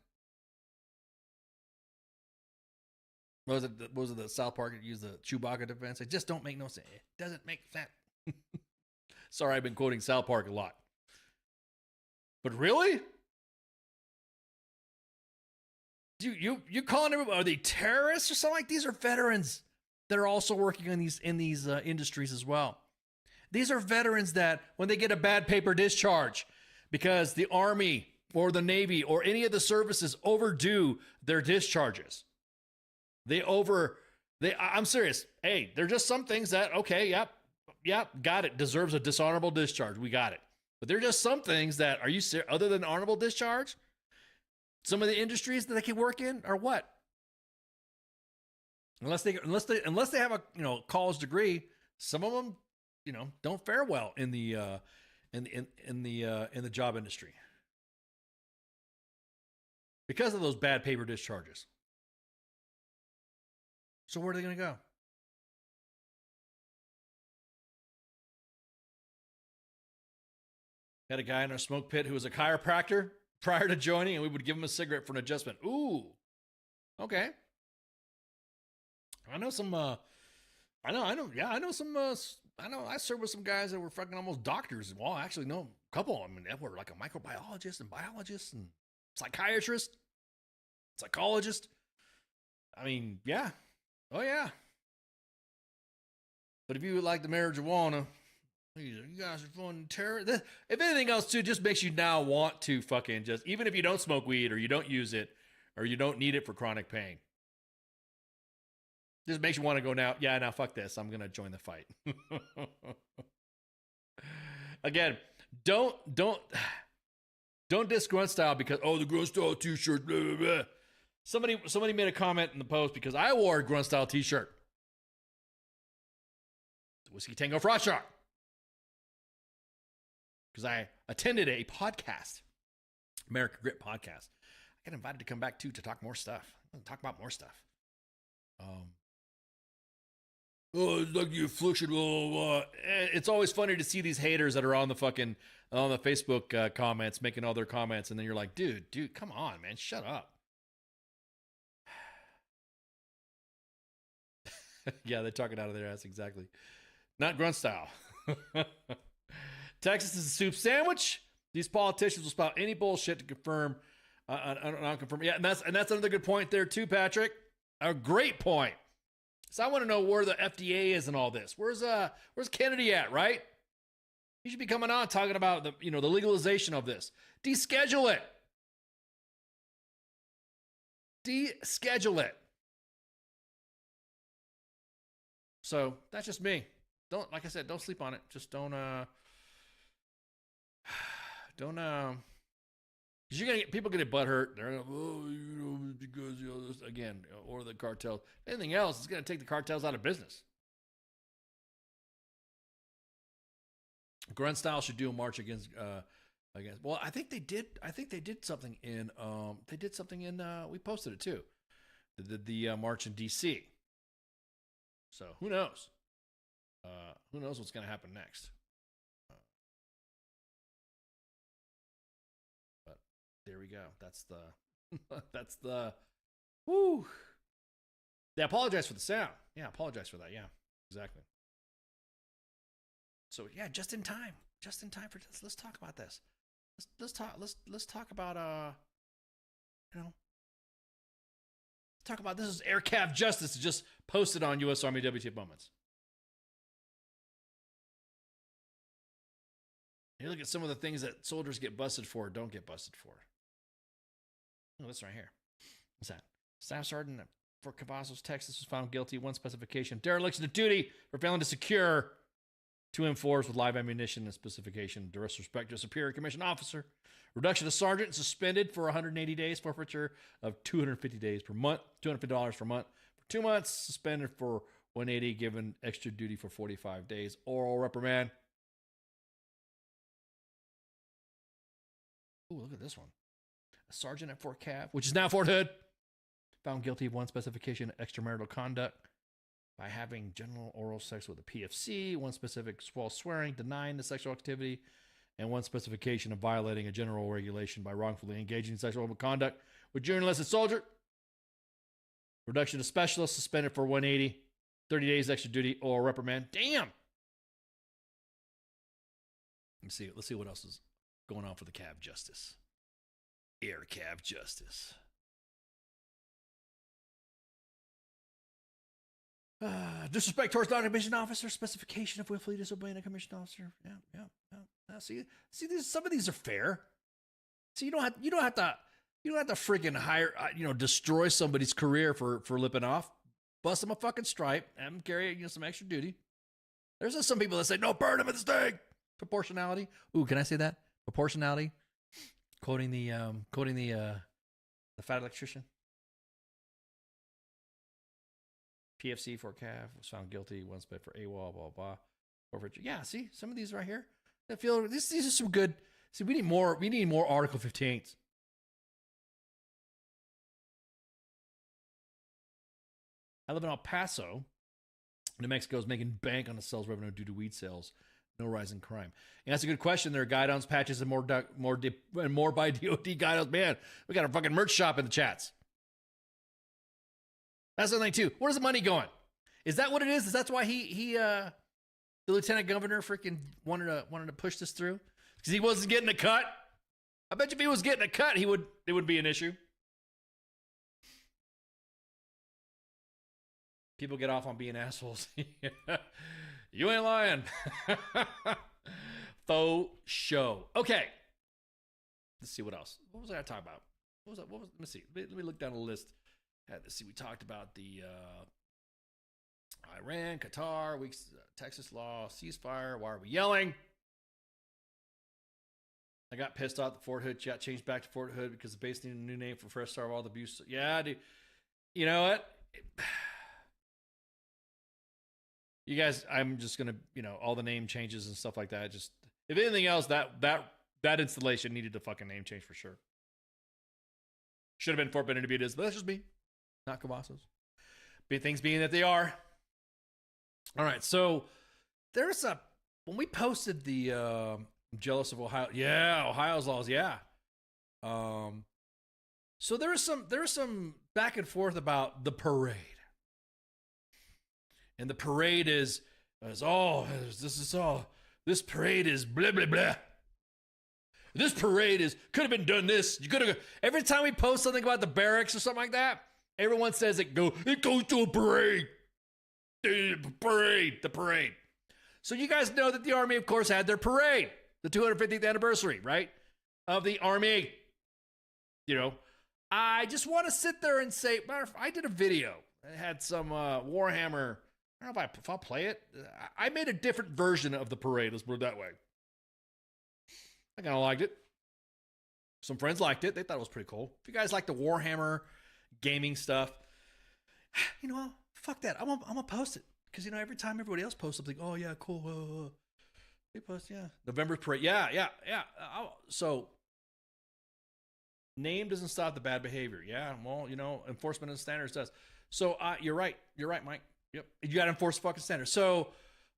What was it the South Park that used the Chewbacca defense? It just don't make no sense. It doesn't make sense. Sorry, I've been quoting South Park a lot. But really? You calling everybody, are they terrorists or something like? These are veterans that are also working in these industries as well. These are veterans that when they get a bad paper discharge because the Army or the Navy or any of the services overdo their discharges. I'm serious. Hey, they're just some things that, okay, yep, got it. Deserves a dishonorable discharge. We got it. But they're just some things that, are you serious? Other than honorable discharge? Some of the industries that they can work in are what? Unless they have a college degree, some of them don't fare well in the job industry because of those bad paper discharges. So where are they going to go? Had a guy in our smoke pit who was a chiropractor prior to joining, and we would give him a cigarette for an adjustment. Ooh, okay. I served with some guys that were fucking almost doctors. Well, actually, no, a couple of them that were like a microbiologist and biologist and psychiatrist, psychologist. Yeah. Oh, yeah. But if you like the marijuana, you guys are fun terror. If anything else, too, just makes you now want to fucking just, even if you don't smoke weed or you don't use it or you don't need it for chronic pain, just makes you want to go now. Yeah, now fuck this. I'm going to join the fight. Again, don't diss grunt style because, the grunt style t-shirt, blah, blah, blah. Somebody made a comment in the post because I wore a grunt style t-shirt. The Whiskey Tango Frost Shark. Because I attended a podcast, America Grit podcast. I got invited to come back too to talk more stuff. Talk about more stuff. It's like the affliction. It's always funny to see these haters that are on the Facebook comments making all their comments, and then you're like, dude, come on, man, shut up. Yeah, they're talking out of their ass, exactly. Not grunt style. Texas is a soup sandwich. These politicians will spout any bullshit to confirm, not confirm. Yeah, and that's another good point there too, Patrick. A great point. So I want to know where the FDA is in all this. Where's Kennedy at, right? He should be coming on talking about the legalization of this. Deschedule it. Deschedule it. So that's just me. Like I said, don't sleep on it. Just don't because you're gonna get people get butthurt. They're gonna, because this again, or the cartels. Anything else, it's gonna take the cartels out of business. Grunt style should do a march against. Well, I think they did. I think they did something in. We posted it too. They did the march in D.C. So who knows? Who knows what's gonna happen next? There we go. That's the woo. They apologize for the sound. Yeah, apologize for that. Yeah, exactly. So yeah, just in time for this. Let's talk about this. Let's talk about talk about this is Air Cav Justice just posted on U.S. Army WTF Moments. Here, look at some of the things that soldiers get busted for or don't get busted for. Oh, this right here. What's that? Staff Sergeant at Fort Cavazos, Texas was found guilty. One specification: dereliction of duty for failing to secure 2 M4s with live ammunition and specification. Disrespect to a superior commissioned officer. Reduction of sergeant suspended for 180 days. Forfeiture of $250 per month. $250 per month for 2 months. Suspended for 180. Given extra duty for 45 days. Oral reprimand. Ooh, look at this one. A sergeant at Fort Cav, which is now Fort Hood, found guilty of one specification of extramarital conduct by having general oral sex with a PFC, one specific while swearing, denying the sexual activity, and one specification of violating a general regulation by wrongfully engaging in sexual conduct with junior enlisted soldier. Reduction of specialist, suspended for 180, 30 days extra duty, or reprimand. Damn! Let's see what else is going on for the Cav Justice. Air Cav Justice. Disrespect towards non-commissioned officer, specification of willfully disobeying a commissioned officer. Yeah. See, some of these are fair. See, you don't have to freaking hire, destroy somebody's career for lipping off. Bust them a fucking stripe, have them carry some extra duty. There's just some people that say, no, burn him at the stake. Proportionality. Ooh, can I say that? Proportionality. Quoting the fat electrician. PFC for Cav was found guilty. One spent for AWOL, blah, blah. Forfeiture. Yeah, see, some of these right here. I feel these are some good. See, we need more Article 15s. I live in El Paso. New Mexico is making bank on the sales revenue due to weed sales. No rise in crime. And that's a good question. There are guidance patches and more by DOD guidance. Man, we got a fucking merch shop in the chats. That's the thing too. Where's the money going? Is that what it is? Is that why the lieutenant governor freaking wanted to push this through? Because he wasn't getting a cut? I bet you if he was getting a cut, it would be an issue. People get off on being assholes. You ain't lying. Faux show. Okay. Let's see what else. What was I talking about? Let me see. Let me look down the list. Let's see. We talked about the Iran, Qatar, Texas law, ceasefire. Why are we yelling? I got pissed off. The Fort Hood chat changed back to Fort Hood because the base needed a new name for Fresh Start of all the abuse. Yeah, dude. You know what? You guys, I'm just gonna, all the name changes and stuff like that. Just if anything else, that installation needed a fucking name change for sure. Should have been Fort Benning to be it is, but that's just me, not Cavazos. Things being that they are. All right, so there's when we posted the I'm jealous of Ohio. Yeah, Ohio's laws. Yeah. So there was some back and forth about the parade. And the parade this parade is blah, blah, blah. This parade could have been done this. You could have, every time we post something about the barracks or something like that, everyone says it goes to a parade. The parade. So you guys know that the Army, of course, had their parade, the 250th anniversary, right? Of the Army. I just want to sit there and say, I did a video. It had some Warhammer. I don't know if I'll play it. I made a different version of the parade. Let's put it that way. I kind of liked it. Some friends liked it. They thought it was pretty cool. If you guys like the Warhammer gaming stuff, fuck that. I'm gonna post it because every time everybody else posts something, oh yeah, cool. They post, yeah, November parade, yeah. So name doesn't stop the bad behavior. Yeah, well, enforcement of the standards does. So you're right, Mike. Yep, you got to enforce fucking standards. So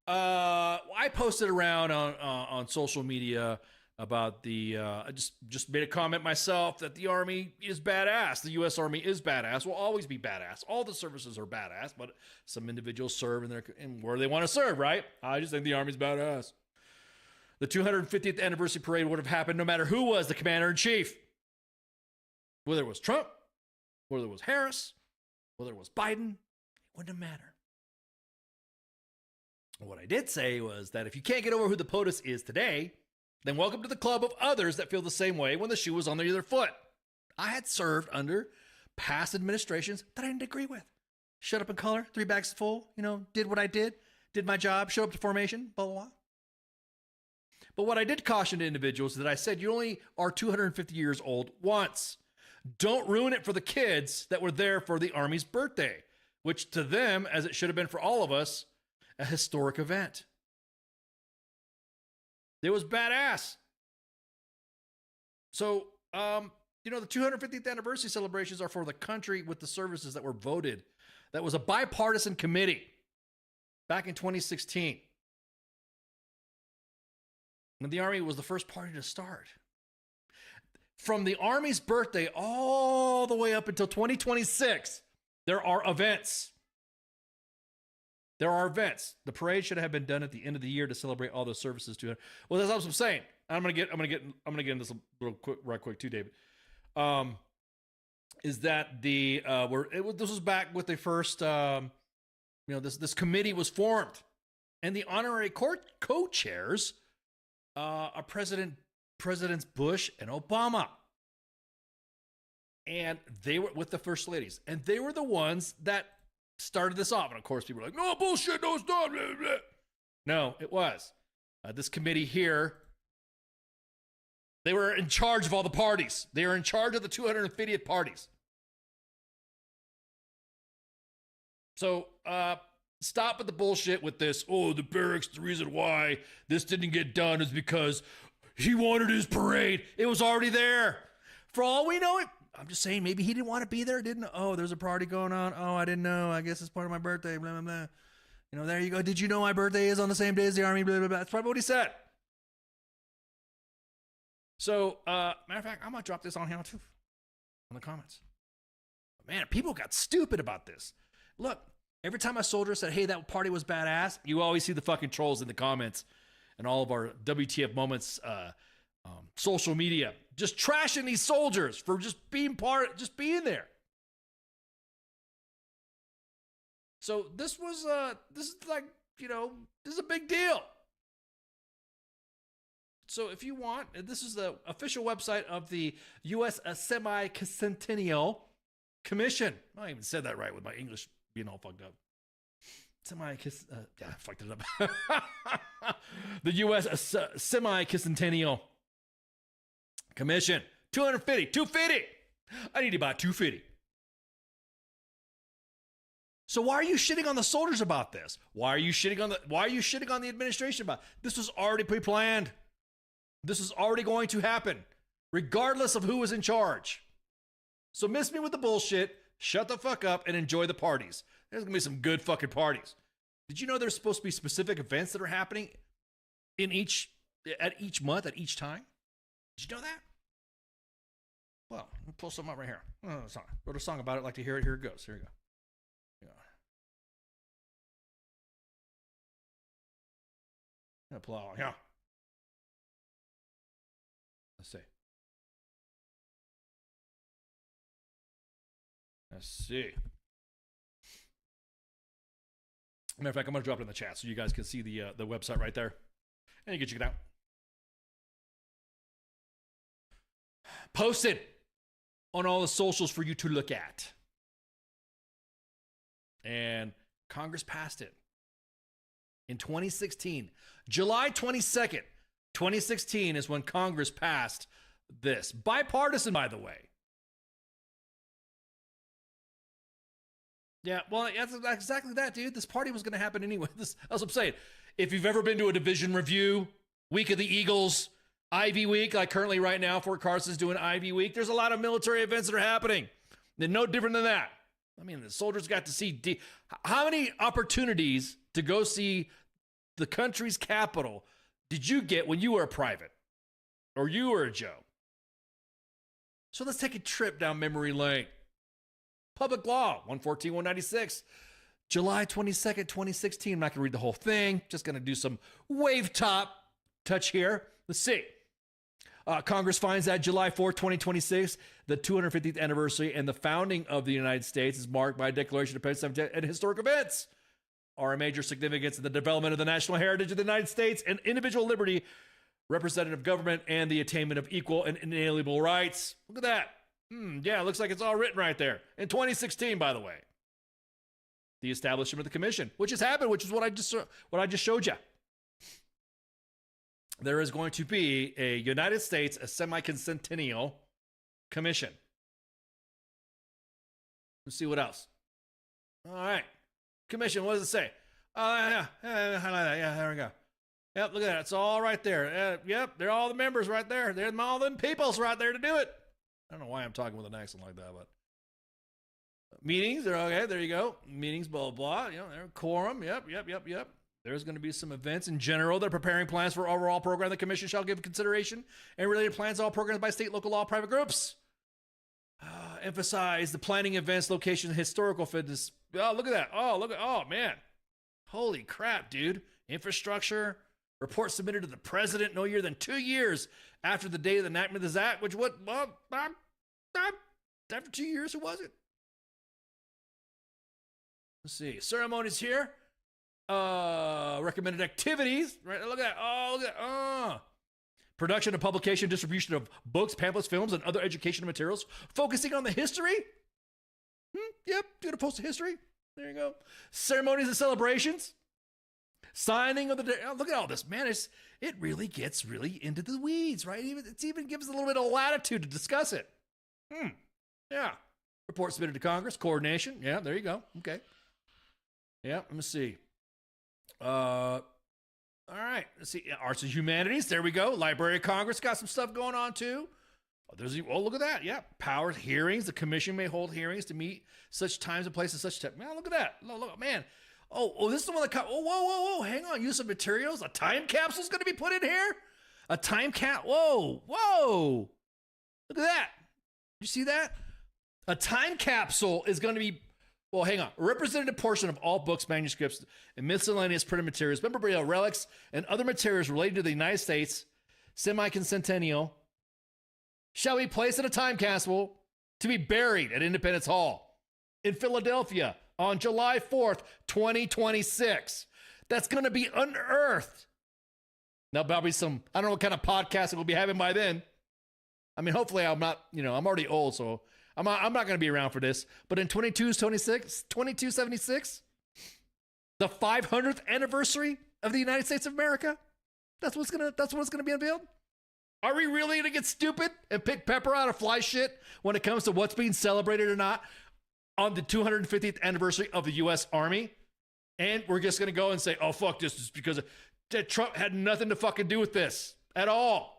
I posted around on social media about I just made a comment myself that the Army is badass. The U.S. Army is badass. Will always be badass. All the services are badass, but some individuals serve in where they want to serve, right? I just think the Army's badass. The 250th anniversary parade would have happened no matter who was the commander-in-chief. Whether it was Trump, whether it was Harris, whether it was Biden, it wouldn't matter. What I did say was that if you can't get over who the POTUS is today, then welcome to the club of others that feel the same way when the shoe was on their other foot. I had served under past administrations that I didn't agree with. Shut up in color, 3 bags full, did what I did my job, showed up to formation, blah, blah, blah. But what I did caution to individuals is that I said you only are 250 years old once. Don't ruin it for the kids that were there for the Army's birthday, which to them, as it should have been for all of us, a historic event. It was badass. So, the 250th anniversary celebrations are for the country with the services that were voted. That was a bipartisan committee back in 2016. And the Army was the first party to start. From the Army's birthday all the way up until 2026, there are events. There are events. The parade should have been done at the end of the year to celebrate all those services to. Well, that's what I'm saying. I'm gonna get into this a little quick too, David. Is that this was back with the first this committee was formed, and the honorary co-chairs are Presidents Bush and Obama, and they were with the first ladies, and they were the ones that started this off. And of course, people were like, "No bullshit, no stop." Blah, blah. No, it was this committee here. They were in charge of all the parties. They were in charge of the 250th parties. So stop with the bullshit with this. Oh, the barracks, the reason why this didn't get done is because he wanted his parade. It was already there. For all we know, I'm just saying, maybe he didn't want to be there. There's a party going on. Oh, I didn't know. I guess it's part of my birthday. Blah, blah, blah. There you go. Did you know my birthday is on the same day as the Army? Blah, blah, blah. That's probably what he said. So, matter of fact, I'm going to drop this on here too, in the comments. But man, people got stupid about this. Look, every time a soldier said, hey, that party was badass, you always see the fucking trolls in the comments and all of our WTF moments social media just trashing these soldiers for just being there. So this is a big deal. So if you want, this is the official website of the U.S. Semi-Centennial Commission. I even said that right with my English being all fucked up. I fucked it up. The U.S. Semi-Centennial Commission. 250. I need about 250. So why are you shitting on the soldiers about this? Why are you shitting on the administration about it? This was already pre-planned. This is already going to happen, regardless of who was in charge. So miss me with the bullshit, shut the fuck up, and enjoy the parties. There's going to be some good fucking parties. Did you know there's supposed to be specific events that are happening at each month, at each time? Did you know that? Well, let me pull something up right here. Wrote a song about it. Like to hear it. Here it goes. Here we go. Yeah. Let's see. Matter of fact, I'm going to drop it in the chat so you guys can see the website right there. And you can check it out. Posted on all the socials for you to look at. And Congress passed it in 2016. July 22nd, 2016 is when Congress passed this. Bipartisan, by the way. Yeah, well, that's exactly that, dude. This party was going to happen anyway. That's what I'm saying. If you've ever been to a division review, Week of the Eagles, Ivy Week, like currently right now, Fort Carson's doing Ivy Week, there's a lot of military events that are happening. They're no different than that. I mean, the soldiers got to see how many opportunities to go see the country's capital did you get when you were a private or you were a Joe. So let's take a trip down memory lane. Public Law 114-196, July 22nd, 2016. I'm not going to read the whole thing. Just going to do some wave top touch here. Let's see. Congress finds that July 4th, 2026, the 250th anniversary and the founding of the United States is marked by a declaration of independence and historic events are a major significance in the development of the national heritage of the United States and individual liberty, representative government, and the attainment of equal and inalienable rights. Look at that. Yeah, it looks like it's all written right there. In 2016, by the way. The establishment of the commission, which has happened, which is what I just showed you. There is going to be a United States, a semi-concentennial commission. Let's see what else. All right. Commission, what does it say? Yeah, there we go. Yep, look at that. It's all right there. Yep, they're all the members right there. They're all them peoples right there to do it. I don't know why I'm talking with an accent like that, but meetings, they're okay. There you go. Meetings, blah, blah, you know, they're quorum. Yep. There's going to be some events in general. They're preparing plans for overall program. The commission shall give consideration and related plans to all programs by state, local law, private groups. Emphasize the planning events, location, historical fitness. Oh, look at that. Oh, man. Holy crap, dude. Infrastructure. Report submitted to the president no year than 2 years after the date of the enactment of this act, which after 2 years, who was it? Let's see. Ceremonies here. Recommended activities. Right. Look at that. Look at that. Production and publication, distribution of books, pamphlets, films, and other educational materials, focusing on the history. Yep. Gonna post a history. There you go. Ceremonies and celebrations. Signing of the day. Look at all this, man. It really gets really into the weeds, right? It even gives a little bit of latitude to discuss it. Yeah. Report submitted to Congress. Coordination. Yeah, there you go. Okay. Yeah, let me see. All right. Let's see. Arts and Humanities. There we go. Library of Congress got some stuff going on too. Look at that. Yeah. Powers, hearings. The commission may hold hearings to meet such times and places, such time. Man, look at that. Look, man. Oh, this is the one that whoa. Hang on. Use of materials. A time capsule is going to be put in here. A time cap. Whoa. Look at that. You see that? A time capsule is going to be, well, hang on. A representative portion of all books, manuscripts, and miscellaneous printed materials, memorabilia, relics, and other materials related to the United States semi-concentennial shall be placed in a time capsule to be buried at Independence Hall in Philadelphia on July 4th, 2026. That's going to be unearthed. Now, probably some, I don't know what kind of podcast we'll be having by then. I mean, hopefully I'm not, I'm already old, so I'm not going to be around for this. But in 2276, the 500th anniversary of the United States of America, that's what's going to be unveiled. Are we really going to get stupid and pick pepper out of fly shit when it comes to what's being celebrated or not on the 250th anniversary of the U.S. Army? And we're just going to go and say, oh, fuck this, is because Trump had nothing to fucking do with this at all.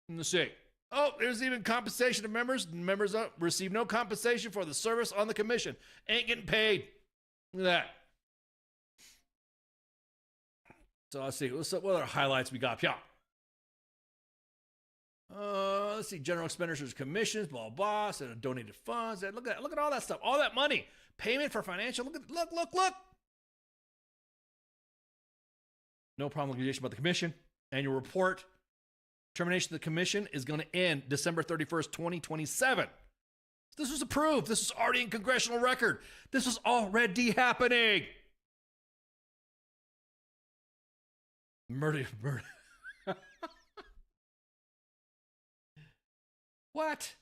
Let's see. Oh, there's even compensation of members. Members receive no compensation for the service on the commission. Ain't getting paid. Look at that. So let's see. What other highlights we got? Yeah. Let's see. General expenditures, commissions, blah, blah. So donated funds. Look at all that stuff. All that money. Payment for financial. Look. No promulgation about the commission. Annual report. Termination of the commission is going to end December 31st, 2027. This was approved. This was already in congressional record. This was already happening. Murder. What?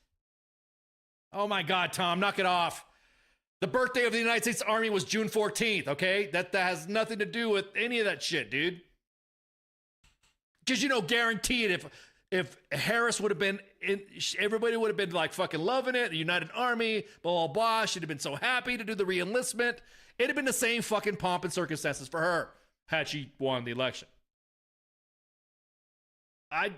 Oh my God, Tom, knock it off. The birthday of the United States Army was June 14th, okay? That has nothing to do with any of that shit, dude. Because, guaranteed if Harris would have been everybody would have been like fucking loving it, the United Army, blah, blah, blah. She'd have been so happy to do the re-enlistment. It'd have been the same fucking pomp and circumstances for her had she won the election. I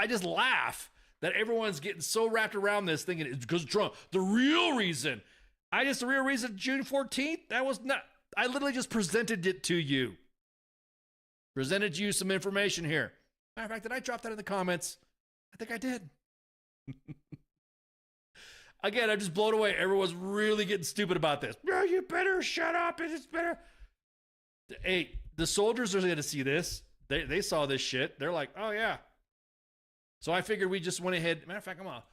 just laugh that everyone's getting so wrapped around this thinking it's because of Trump. The real reason, June 14th, that was not, I literally just presented it to you. Presented you some information here. Matter of fact, did I drop that in the comments? I think I did. Again, I'm just blown away. Everyone's really getting stupid about this. No, you better shut up. It's better. Hey, the soldiers are going to see this. They saw this shit. They're like, oh, yeah. So I figured we just went ahead. Matter of fact, I'm going to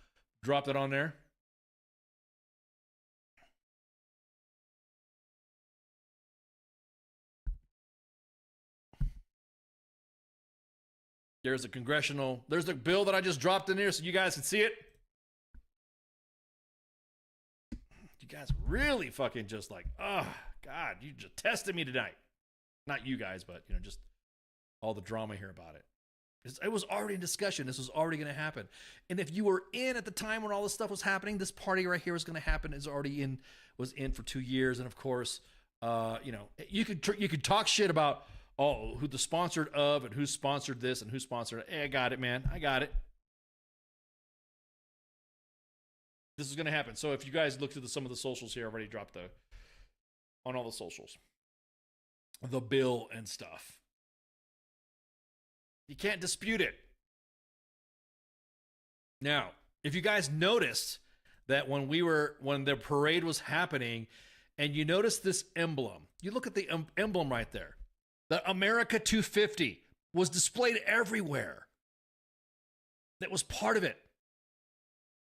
drop that on there. There's the bill that I just dropped in there so you guys can see it. You guys really fucking just like, oh, God, you just tested me tonight. Not you guys, but, just all the drama here about it. It was already in discussion. This was already going to happen. And if you were in at the time when all this stuff was happening, this party right here was going to happen. Was in for 2 years. And of course, you could talk shit about, who the sponsored of and who sponsored this and who sponsored it. Hey, I got it, man. I got it. This is going to happen. So if you guys look through some of the socials here, I already dropped on all the socials, the bill and stuff. You can't dispute it. Now, if you guys noticed that when the parade was happening and you notice this emblem, you look at the emblem right there. The America 250 was displayed everywhere. That was part of it.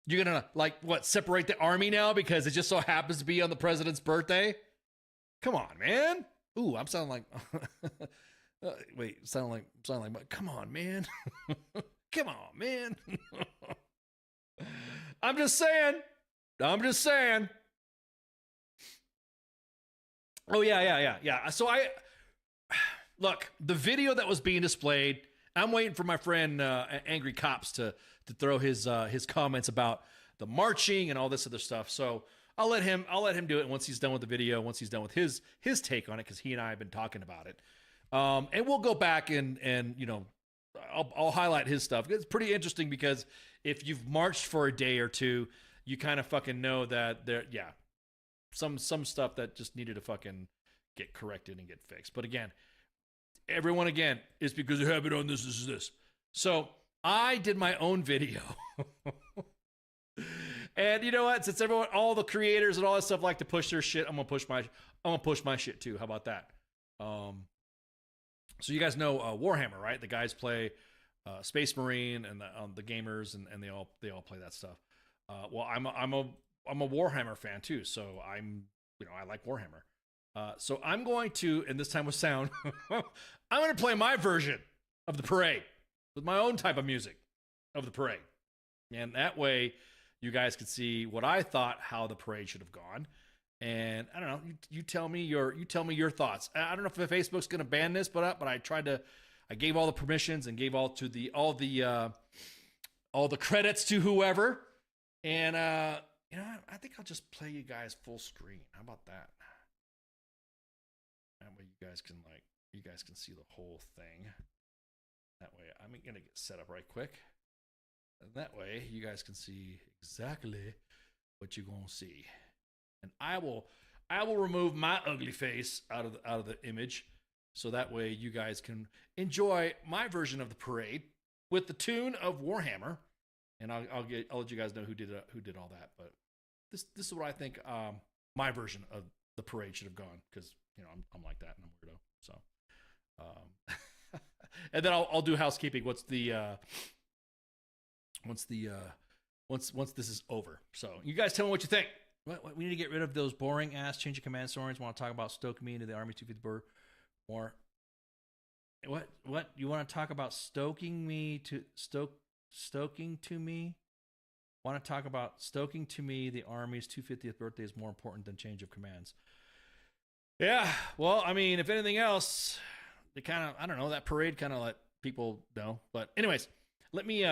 You're going to, separate the army now because it just so happens to be on the president's birthday? Come on, man. Ooh, I'm sounding like... sounding like... Come on, man. Come on, man. I'm just saying. Oh, yeah. So look, the video that was being displayed, I'm waiting for my friend Angry Cops to throw his comments about the marching and all this other stuff. So I'll let him do it once he's done with the video, once he's done with his take on it, because he and I have been talking about it. And we'll go back and I'll highlight his stuff. It's pretty interesting because if you've marched for a day or two, you kind of fucking know that some stuff that just needed to fucking get corrected and get fixed. But again, everyone is because you have it on this. So I did my own video. And you know what? Since all the creators and all that stuff like to push their shit, I'm gonna push my shit too. How about that? So you guys know Warhammer, right? The guys play Space Marine and the gamers and they all play that stuff. Well, I'm a Warhammer fan too, so I like Warhammer. So I'm going to, and this time with sound, I'm going to play my version of the parade with my own type of music of the parade. And that way you guys can see what I thought how the parade should have gone. And I don't know, you tell me your thoughts. I don't know if Facebook's going to ban this, but I gave all the permissions and gave all the credits to whoever. And I think I'll just play you guys full screen. How about that? That way you guys can see the whole thing. That way I'm going to get set up right quick. And that way you guys can see exactly what you're going to see. And I will remove my ugly face out of the image, so that way you guys can enjoy my version of the parade with the tune of Warhammer. And I'll let you guys know who did all that. But this is what I think my version of the parade should have gone, because I'm like that and I'm weirdo. So and then I'll do housekeeping once this is over. So you guys tell me what you think. We need to get rid of those boring ass change of command stories. Want to talk about stoking me into the Army 250 more? What you want to talk about stoking me to stoking to me? Want to talk about stoking to me the Army's 250th birthday is more important than change of commands? Yeah, well, I mean, if anything else, they kind of, I don't know, that parade kind of let people know. But anyways, let me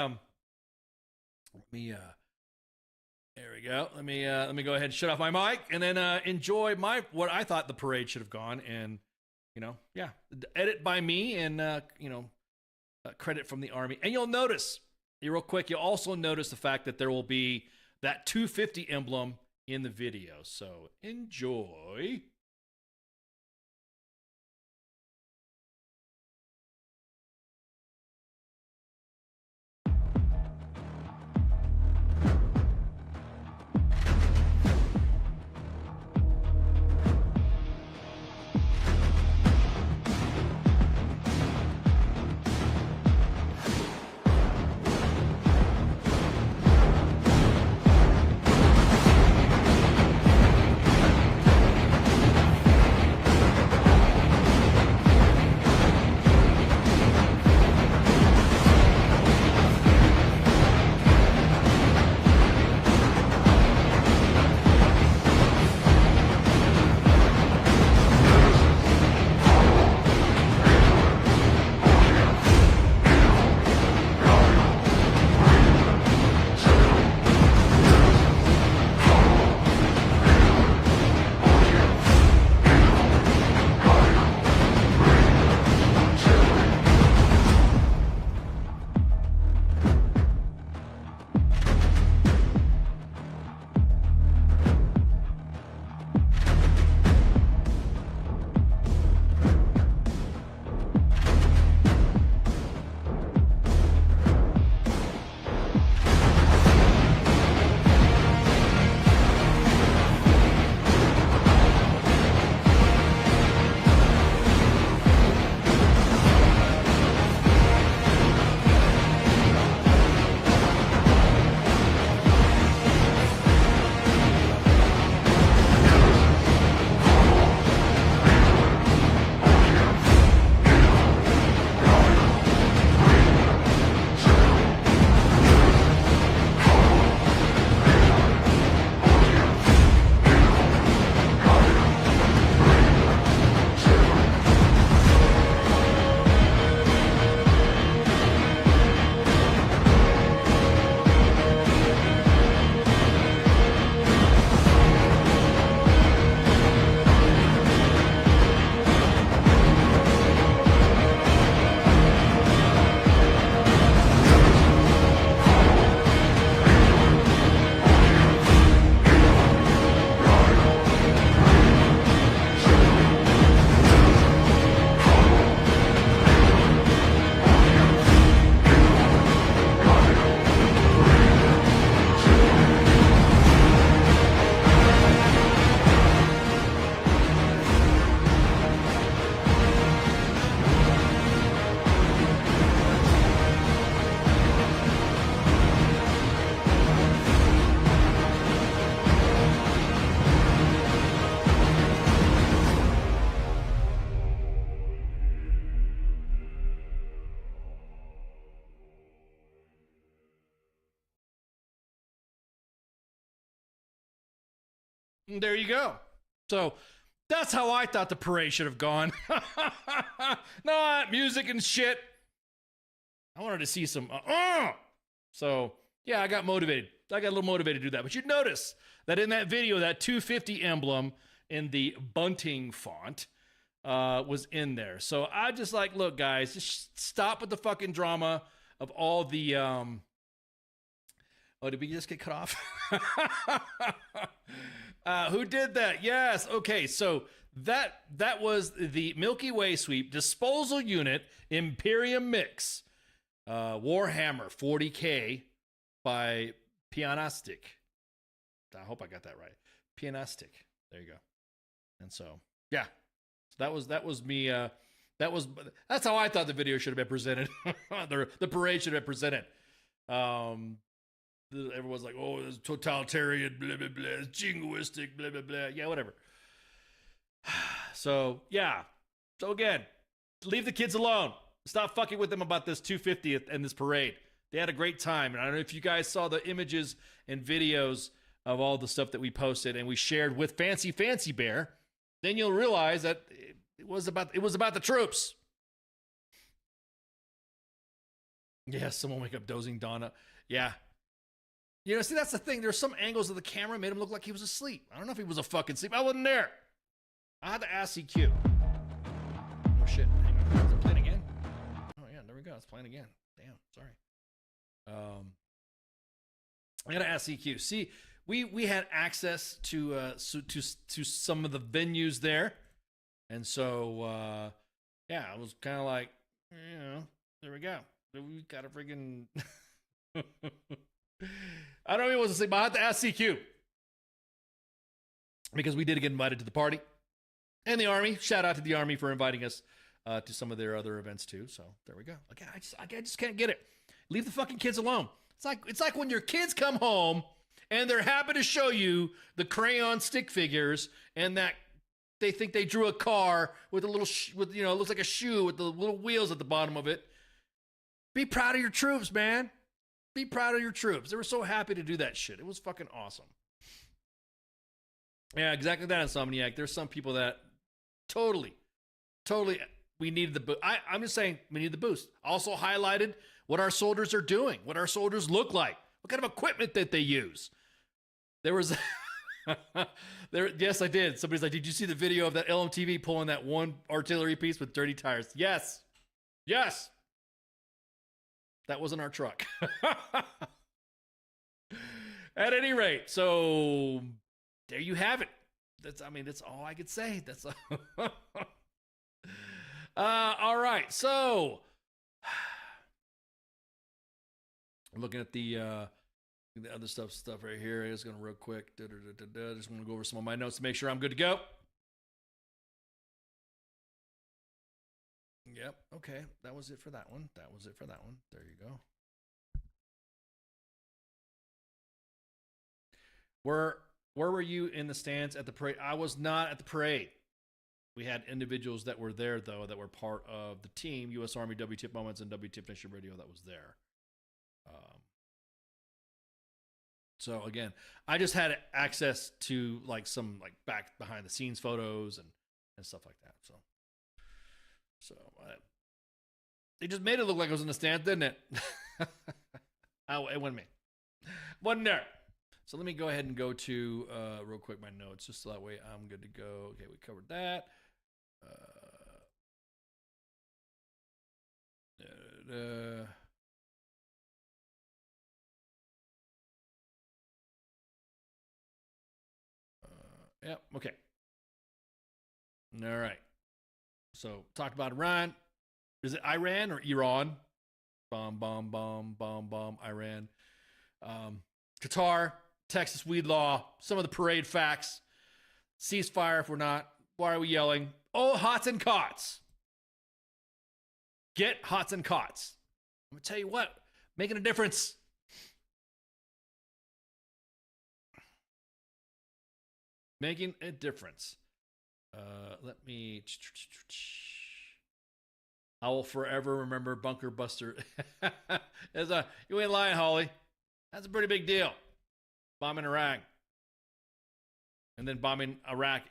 there we go. Let me go ahead and shut off my mic and then enjoy what I thought the parade should have gone, and edit by me, and credit from the Army. And you'll notice, real quick, you'll also notice the fact that there will be that 250 emblem in the video. So enjoy. There you go. So that's how I thought the parade should have gone. No, music and shit. I wanted to see some. So, yeah, I got motivated. I got a little motivated to do that. But you'd notice that in that video, that 250 emblem in the bunting font was in there. So I just like, look, guys, just stop with the fucking drama of all the. Oh, did we just get cut off? Who did that? Yes. Okay. So that was the Milky Way sweep disposal unit Imperium mix, Warhammer 40K by Pianistic. I hope I got that right. Pianistic. There you go. And so yeah, so that was me. That's how I thought the video should have been presented. the parade should have been presented. Everyone's like, oh, it's totalitarian, blah, blah, blah, it's jingoistic, blah, blah, blah. Yeah, whatever. So, yeah. So, again, leave the kids alone. Stop fucking with them about this 250th and this parade. They had a great time. And I don't know if you guys saw the images and videos of all the stuff that we posted and we shared with Fancy Bear. Then you'll realize that it was about the troops. Yeah, someone wake up dozing Donna. Yeah. You know, see, that's the thing. There's some angles of the camera made him look like he was asleep. I don't know if he was a fucking asleep. I wasn't there. I had to ask CQ. Oh, shit. Hang on. Is it playing again? Oh, yeah, there we go. It's playing again. Damn, sorry. I got to ask CQ. See, we had access to some of the venues there. And so, yeah, I was kind of like, you know, there we go. We got a friggin'... I don't know if he was asleep, but I have to ask CQ. Because we did get invited to the party. And the Army. Shout out to the Army for inviting us to some of their other events too. So there we go. Again, I just can't get it. Leave the fucking kids alone. It's like when your kids come home and they're happy to show you the crayon stick figures and that they think they drew a car with a little, it looks like a shoe with the little wheels at the bottom of it. Be proud of your troops, man. Be proud of your troops. They were so happy to do that shit. It was fucking awesome. Yeah, exactly that, Insomniac. There's some people that totally, we needed the boost. I'm just saying we need the boost. Also highlighted what our soldiers are doing, what our soldiers look like, what kind of equipment that they use. There was, yes, I did. Somebody's like, did you see the video of that LMTV pulling that one artillery piece with dirty tires? Yes. That wasn't our truck. At any rate, so there you have it. That's all I could say. That's all right. So I'm looking at the other stuff right here. I'm just going to real quick. Just want to go over some of my notes to make sure I'm good to go. Yep. Okay. That was it for that one. There you go. Where were you in the stands at the parade? I was not at the parade. We had individuals that were there, though, that were part of the team, U.S. Army, W.T.F Moments, and W.T.F Nation Radio that was there. So, again, I just had access to, some back behind-the-scenes photos and stuff like that, So they just made it look like I was in the stand, didn't it? It wasn't me. Wasn't there. So let me go ahead and go to real quick my notes, just so that way I'm good to go. Okay, we covered that. Yep. Okay. All right. So, talked about Iran. Is it Iran or Iran? Bomb, Iran. Qatar, Texas weed law, some of the parade facts. Ceasefire if we're not. Why are we yelling? Oh, hots and cots. Get hots and cots. I'm going to tell you what, making a difference. Making a difference. Let me. I will forever remember Bunker Buster. You ain't lying, Holly. That's a pretty big deal. Bombing Iraq. And then bombing Iraq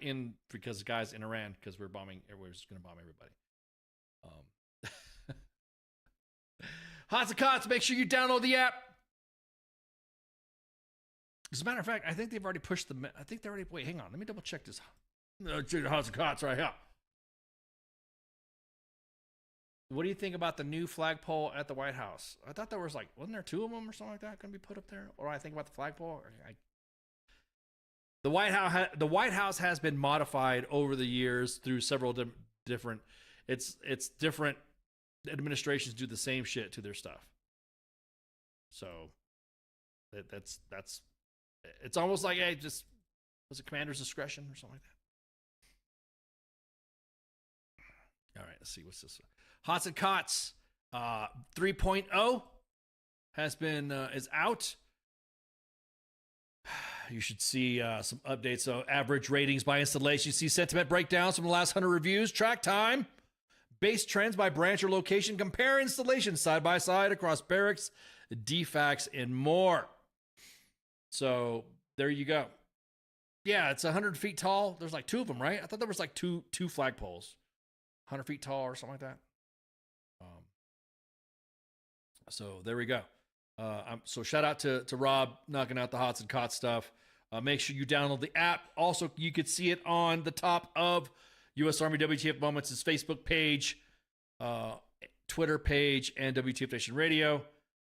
because guys in Iran, because everyone's going to bomb everybody. Hots and Cots, make sure you download the app. As a matter of fact, I think they've already pushed wait, hang on. Let me double check this. Hots and Cots right here. What do you think about the new flagpole at the White House? I thought there was wasn't there 2 of them or something like that going to be put up there? Or I think about the flagpole? The White House has been modified over the years through several different. It's different administrations do the same shit to their stuff. So that's it's almost like just was it commander's discretion or something like that. All right, let's see what's this. Hots and Cots 3.0 is out. You should see some updates. So average ratings by installation. You see sentiment breakdowns from the last 100 reviews. Track time. Base trends by branch or location. Compare installations side by side across barracks, DFACs, and more. So there you go. Yeah, it's 100 feet tall. There's 2 of them, right? I thought there was two flagpoles. 100 feet tall or something like that. So there we go. So shout out to Rob knocking out the Hots and Cots stuff. Make sure you download the app. Also, you could see it on the top of U.S. Army WTF Moments' Facebook page, Twitter page, and WTF Nation Radio.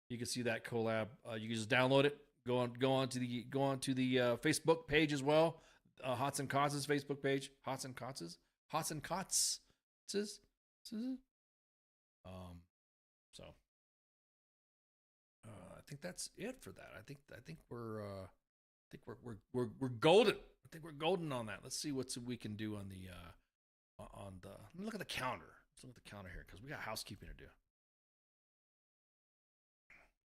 You can see that collab. You can just download it. Go on to the Facebook page as well. Hots and Cots' Facebook page. Hots and Cots. I think that's it for that. I think we're golden. I think we're golden on that. Let's see what we can do on the let me look at the counter. Let's look at the counter here because we got housekeeping to do.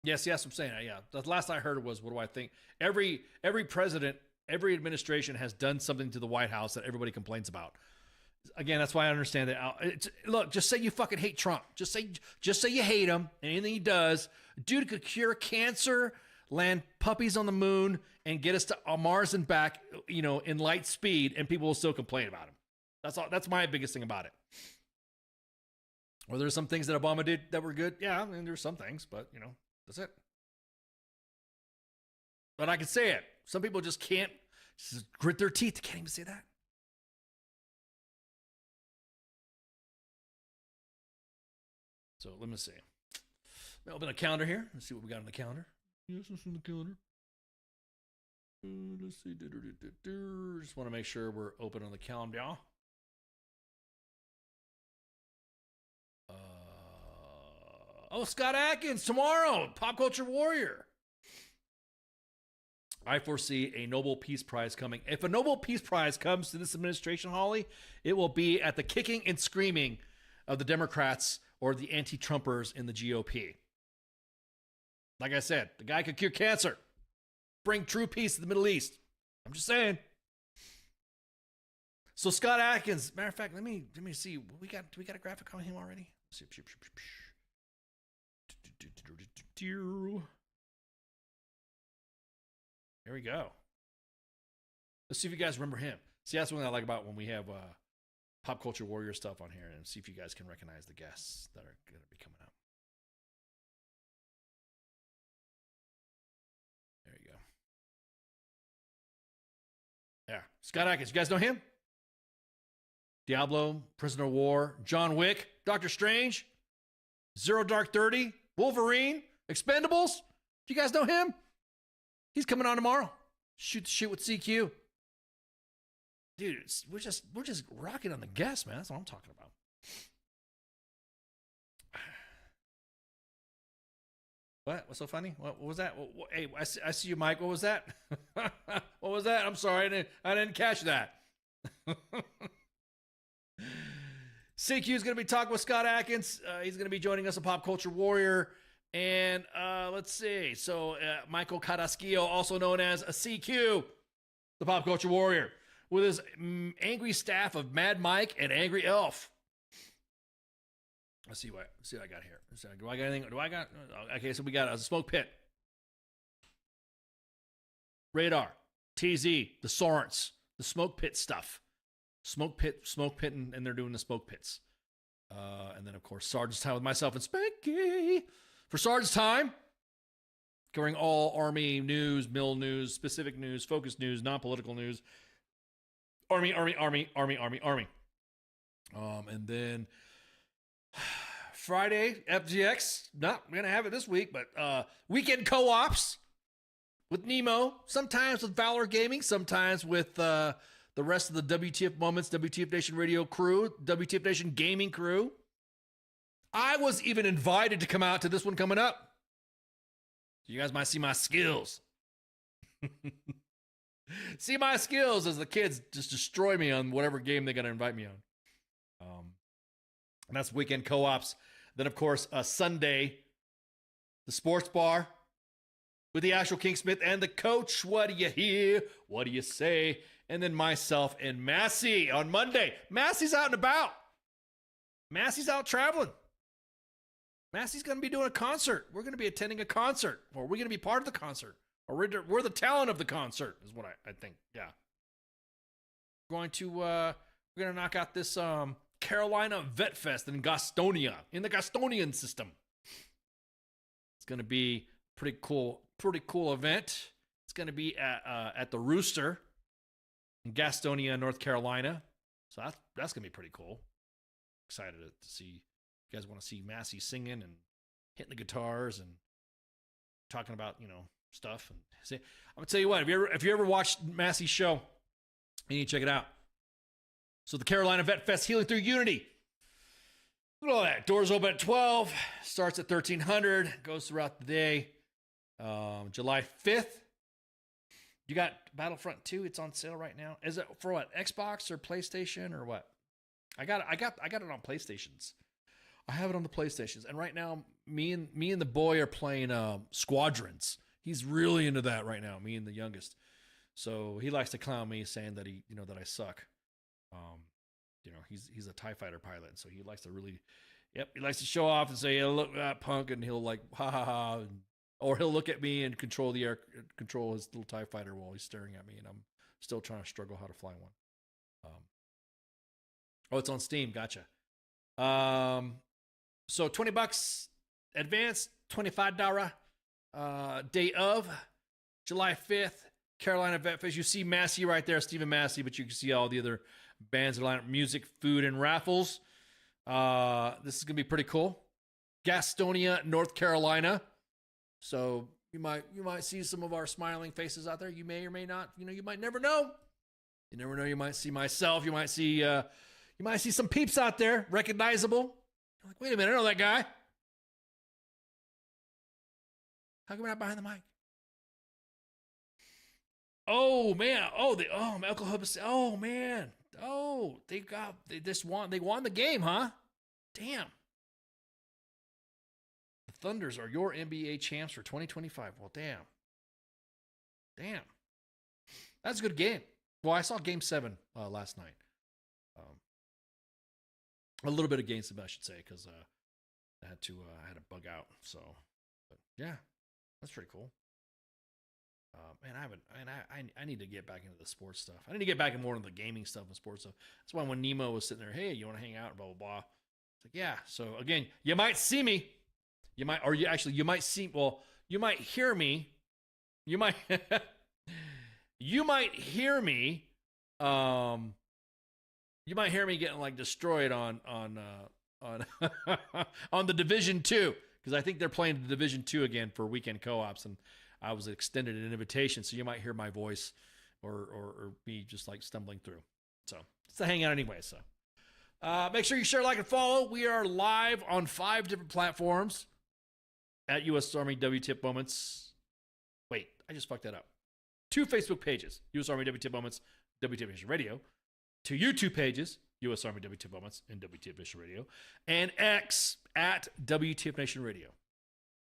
Yes, I'm saying that. Yeah, the last I heard was, what do I think? Every president, every administration has done something to the White House that everybody complains about. Again, that's why I understand that. Look, just say you fucking hate Trump. Just say you hate him and anything he does. Dude could cure cancer, land puppies on the moon, and get us to Mars and back, in light speed, and people will still complain about him. That's all. That's my biggest thing about it. Or there's some things that Obama did that were good. Yeah, I mean, there's some things, but that's it. But I can say it. Some people just can't grit their teeth. They can't even say that. So let me see. Let me open a calendar here. Let's see what we got on the calendar. Yes, it's in the calendar. Let's see. Just want to make sure we're open on the calendar. Scott Adkins tomorrow. Pop Culture Warrior. I foresee a Nobel Peace Prize coming. If a Nobel Peace Prize comes to this administration, Holly, it will be at the kicking and screaming of the Democrats or the anti-Trumpers in the GOP. Like I said, the guy could cure cancer, bring true peace to the Middle East. I'm just saying. So Scott Adkins, matter of fact, let me see. Do we got a graphic on him already? Let's see. There we go. Let's see if you guys remember him. See, that's one I like about when we have Pop Culture Warrior stuff on here, and see if you guys can recognize the guests that are going to be coming up. There you go. Yeah, Scott Adkins. You guys know him? Diablo, Prisoner of War, John Wick, Doctor Strange, Zero Dark 30, Wolverine, Expendables. Do you guys know him? He's coming on tomorrow. Shoot the shit with CQ. Dude, we're just rocking on the guests, man. That's what I'm talking about. What? What's so funny? What was that? Hey, I see you, Mike. What was that? What was that? I'm sorry, I didn't catch that. CQ is going to be talking with Scott Adkins. He's going to be joining us on Pop Culture Warrior. And let's see. So Michael Carrasquillo, also known as a CQ, the Pop Culture Warrior, with his angry staff of Mad Mike and Angry Elf. Let's see what I got here. Do I got anything? Okay, so we got a Smoke Pit, Radar, TZ, the Sorents, the smoke pit stuff. Smoke pit, and they're doing the smoke pits. And then, of course, Sergeant's Time with myself and Spanky. For Sergeant's Time, covering all Army news, mill news, specific news, focused news, non-political news. Army. And then Friday, FGX. Not going to have it this week, but weekend co-ops with Nemo. Sometimes with Valor Gaming. Sometimes with the rest of the WTF Moments, WTF Nation Radio crew, WTF Nation Gaming crew. I was even invited to come out to this one coming up. You guys might see my skills. See my skills as the kids just destroy me on whatever game they're going to invite me on. And that's weekend co-ops. Then, of course, Sunday, the sports bar with the actual King Smith and the coach. What do you hear? What do you say? And then myself and Massey on Monday. Massey's out and about. Massey's out traveling. Massey's going to be doing a concert. We're going to be attending a concert. Or we're going to be part of the concert. Or we're the talent of the concert is what I think. Yeah. We're going to knock out this Carolina Vet Fest in Gastonia, in the Gastonian system. It's going to be pretty cool event. It's going to be at the Rooster in Gastonia, North Carolina. So that's going to be pretty cool. Excited to see. You guys want to see Massey singing and hitting the guitars and talking about, stuff. And see, I'm going to tell you what, if you ever watched Massey's show, you need to check it out. So the Carolina Vet Fest Healing Through Unity. Look at all that. Doors open at 12, starts at 1300, goes throughout the day. July 5th. You got Battlefront 2, it's on sale right now. Is it for what? Xbox or PlayStation or what? I got it on PlayStations. I have it on the PlayStations. And right now, me and the boy are playing Squadrons. He's really into that right now, me and the youngest. So he likes to clown me saying that that I suck. He's a TIE fighter pilot, and so he likes to he likes to show off and say, hey, look at that punk, and he'll like, ha ha ha, or he'll look at me and control his little TIE fighter while he's staring at me, and I'm still trying to struggle how to fly one. It's on Steam, gotcha. So $20 advance, $25 day of July 5th, Carolina Vet Fest. You see Massey right there, Stephen Massey, but you can see all the other bands that line up, music, food, and raffles. This is gonna be pretty cool. Gastonia, North Carolina. So you might see some of our smiling faces out there. You may or may not. You might never know. You never know. You might see myself. You might see some peeps out there, recognizable. You're like, wait a minute, I know that guy. How come we're not behind the mic? Oh man! My Uncle Hub is. Oh man! Oh, they won the game, huh? Damn. The Thunders are your NBA champs for 2025. Well, damn. That's a good game. Well, I saw Game 7 last night. A little bit of Game 7, I should say, because I had to bug out. So, but yeah, that's pretty cool. I need to get back into the sports stuff. I need to get back more into the gaming stuff and sports stuff. That's why when Nemo was sitting there, hey, you want to hang out, blah, blah, blah. It's like, yeah. So again, you might see me. You might hear me. You might hear me. You might hear me getting like destroyed on on the Division 2, because I think they're playing the Division 2 again for weekend co-ops, and I was extended an invitation, so you might hear my voice or me just like stumbling through. So it's a hangout anyway. So make sure you share, like, and follow. We are live on 5 different platforms at U.S. Army WTF Moments. Wait, I just fucked that up. 2 Facebook pages, U.S. Army WTF Moments, WTF Nation Radio. 2 YouTube pages, U.S. Army WTF Moments and WTF Nation Radio. And X at WTF Nation Radio.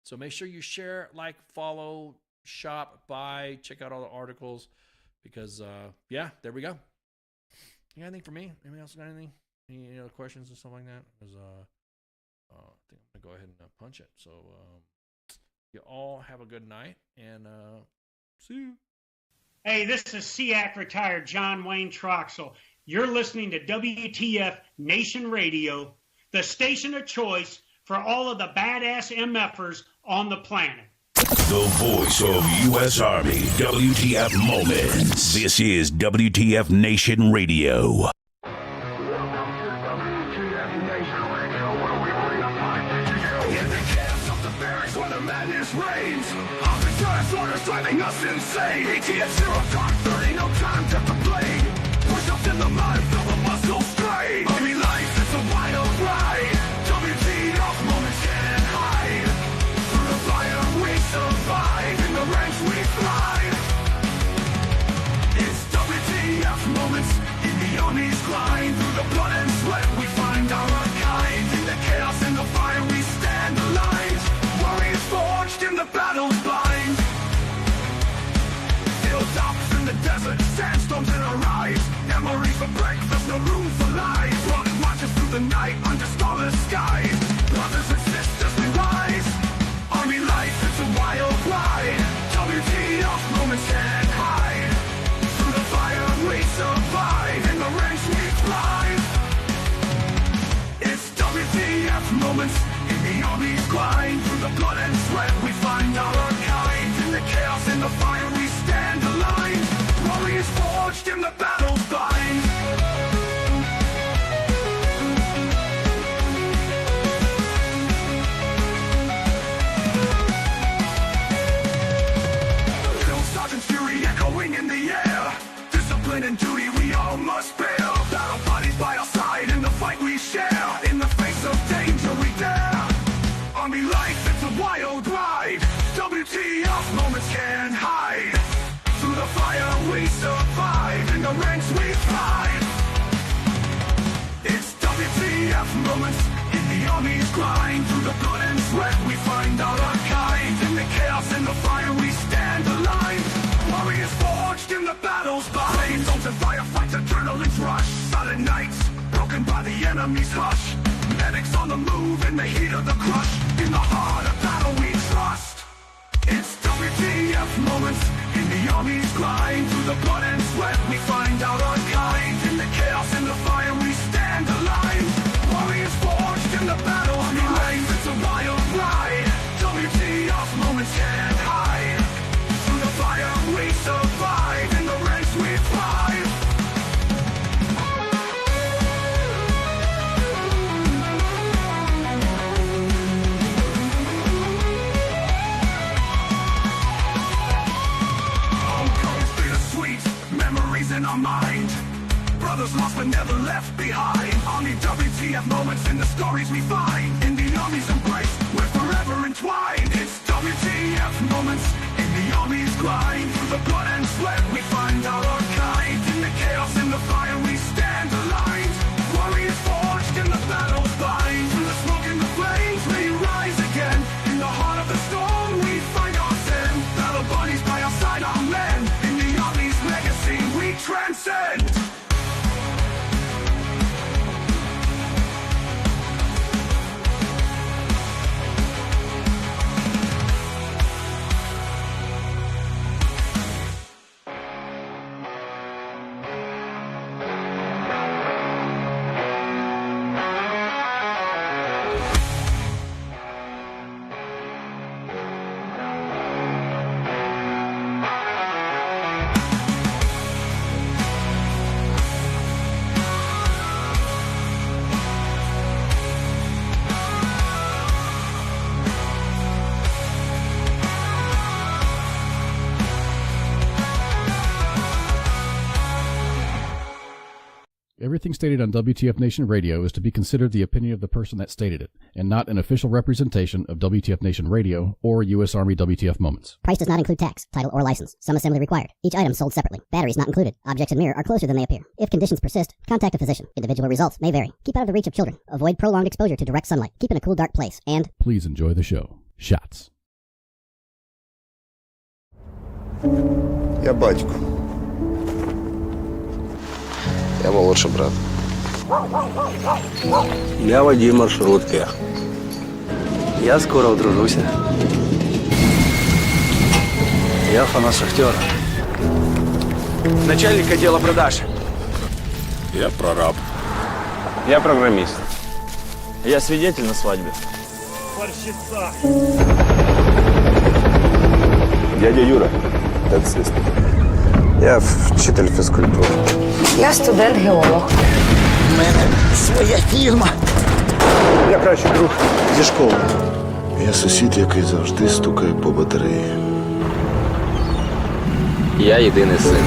So make sure you share, like, follow, shop, buy, check out all the articles, because, yeah, there we go. You got anything for me? Anybody else got anything? Any other questions or something like that? Because I think I'm going to go ahead and punch it. So you all have a good night, and see you. Hey, this is SEAC retired John Wayne Troxel. You're listening to WTF Nation Radio, the station of choice for all of the badass MFers on the planet. The voice of U.S. Army, WTF Moments. This is WTF Nation Radio. Driving us insane. ATF zero dark 30, no time to complain. Push up in the mud, feel the muscle strain. Army life is a wild ride. WTF moments can't hide. Through the fire we survive, in the ranks we thrive. It's WTF moments in the Army's grind. Through the blood and sweat we find our kind. In the chaos and the fire we stand aligned. Warriors forged in the battle's bind. Hilltops in the desert, sandstorms in our eyes. Memories for breakfast, no room for lies. Running marches through the night under starless skies. Brothers and sisters, we rise. Army life is a wild ride. WTF moments can't hide. Through the fire we survive. In the ranks we thrive. It's WTF moments in the Army's grind. Through the blood and sweat we find our kind. In the chaos and the fire we stand aligned. Warriors forged in the battle's bind. Drill sergeant's fury echoing in the air. Discipline and duty we all must bear. Battle bodies by our side in the fight we share. In the face of danger we dare. Army life, it's a wild ride. WTF moments can't hide. Through the fire we survive. In the ranks we thrive. It's WTF moments in the Army's grind. Through the blood and sweat we find our kind. In the chaos and the fire we stand aligned. Warriors forged in the battle's bind. Zones and firefights, adrenaline's rush. Silent nights, broken by the enemy's hush. Medics on the move in the heat of the crush. In the heart of battle we trust. It's WTF moments in the Army's grind. Through the blood and sweat we find out our kind. In the chaos and the fire we stand aligned. Warriors forged in the battle. Army life, it's a wild ride. WTF moments can't hide. Through the fire we survive. In the ranks we thrive. Memories in our mind. Brothers lost but never left behind. Army WTF moments in the stories we find. In the Army's embrace, we're forever entwined. It's WTF moments in the Army's grind. Through the blood and sweat we find our kind. In the chaos and the fire we stand aligned. Warriors forged in the battle's bind. Through the smoke and the flames we rise again. In the heart of the storm we find our sin. Battle buddies by our side, our men. In the Army's legacy we transcend. Everything stated on WTF Nation Radio is to be considered the opinion of the person that stated it, and not an official representation of WTF Nation Radio or U.S. Army WTF Moments. Price does not include tax, title, or license. Some assembly required. Each item sold separately. Batteries not included. Objects in mirror are closer than they appear. If conditions persist, contact a physician. Individual results may vary. Keep out of the reach of children. Avoid prolonged exposure to direct sunlight. Keep in a cool, dark place. And please enjoy the show. Shots. Я батько. Я молодший брат. Я водій маршрутки. Я скоро одружуся. Я фанат Шахтера. Начальник отдела продаж. Я прораб. Я программист. Я свидетель на свадьбе. Борщица. Дядя Юра, таксист. Я вчитель фізкультури. Я студент-геолог. У мене своя фірма. Я кращий друг зі школи. Я сусід, який завжди стукає по батареї. Я єдиний син.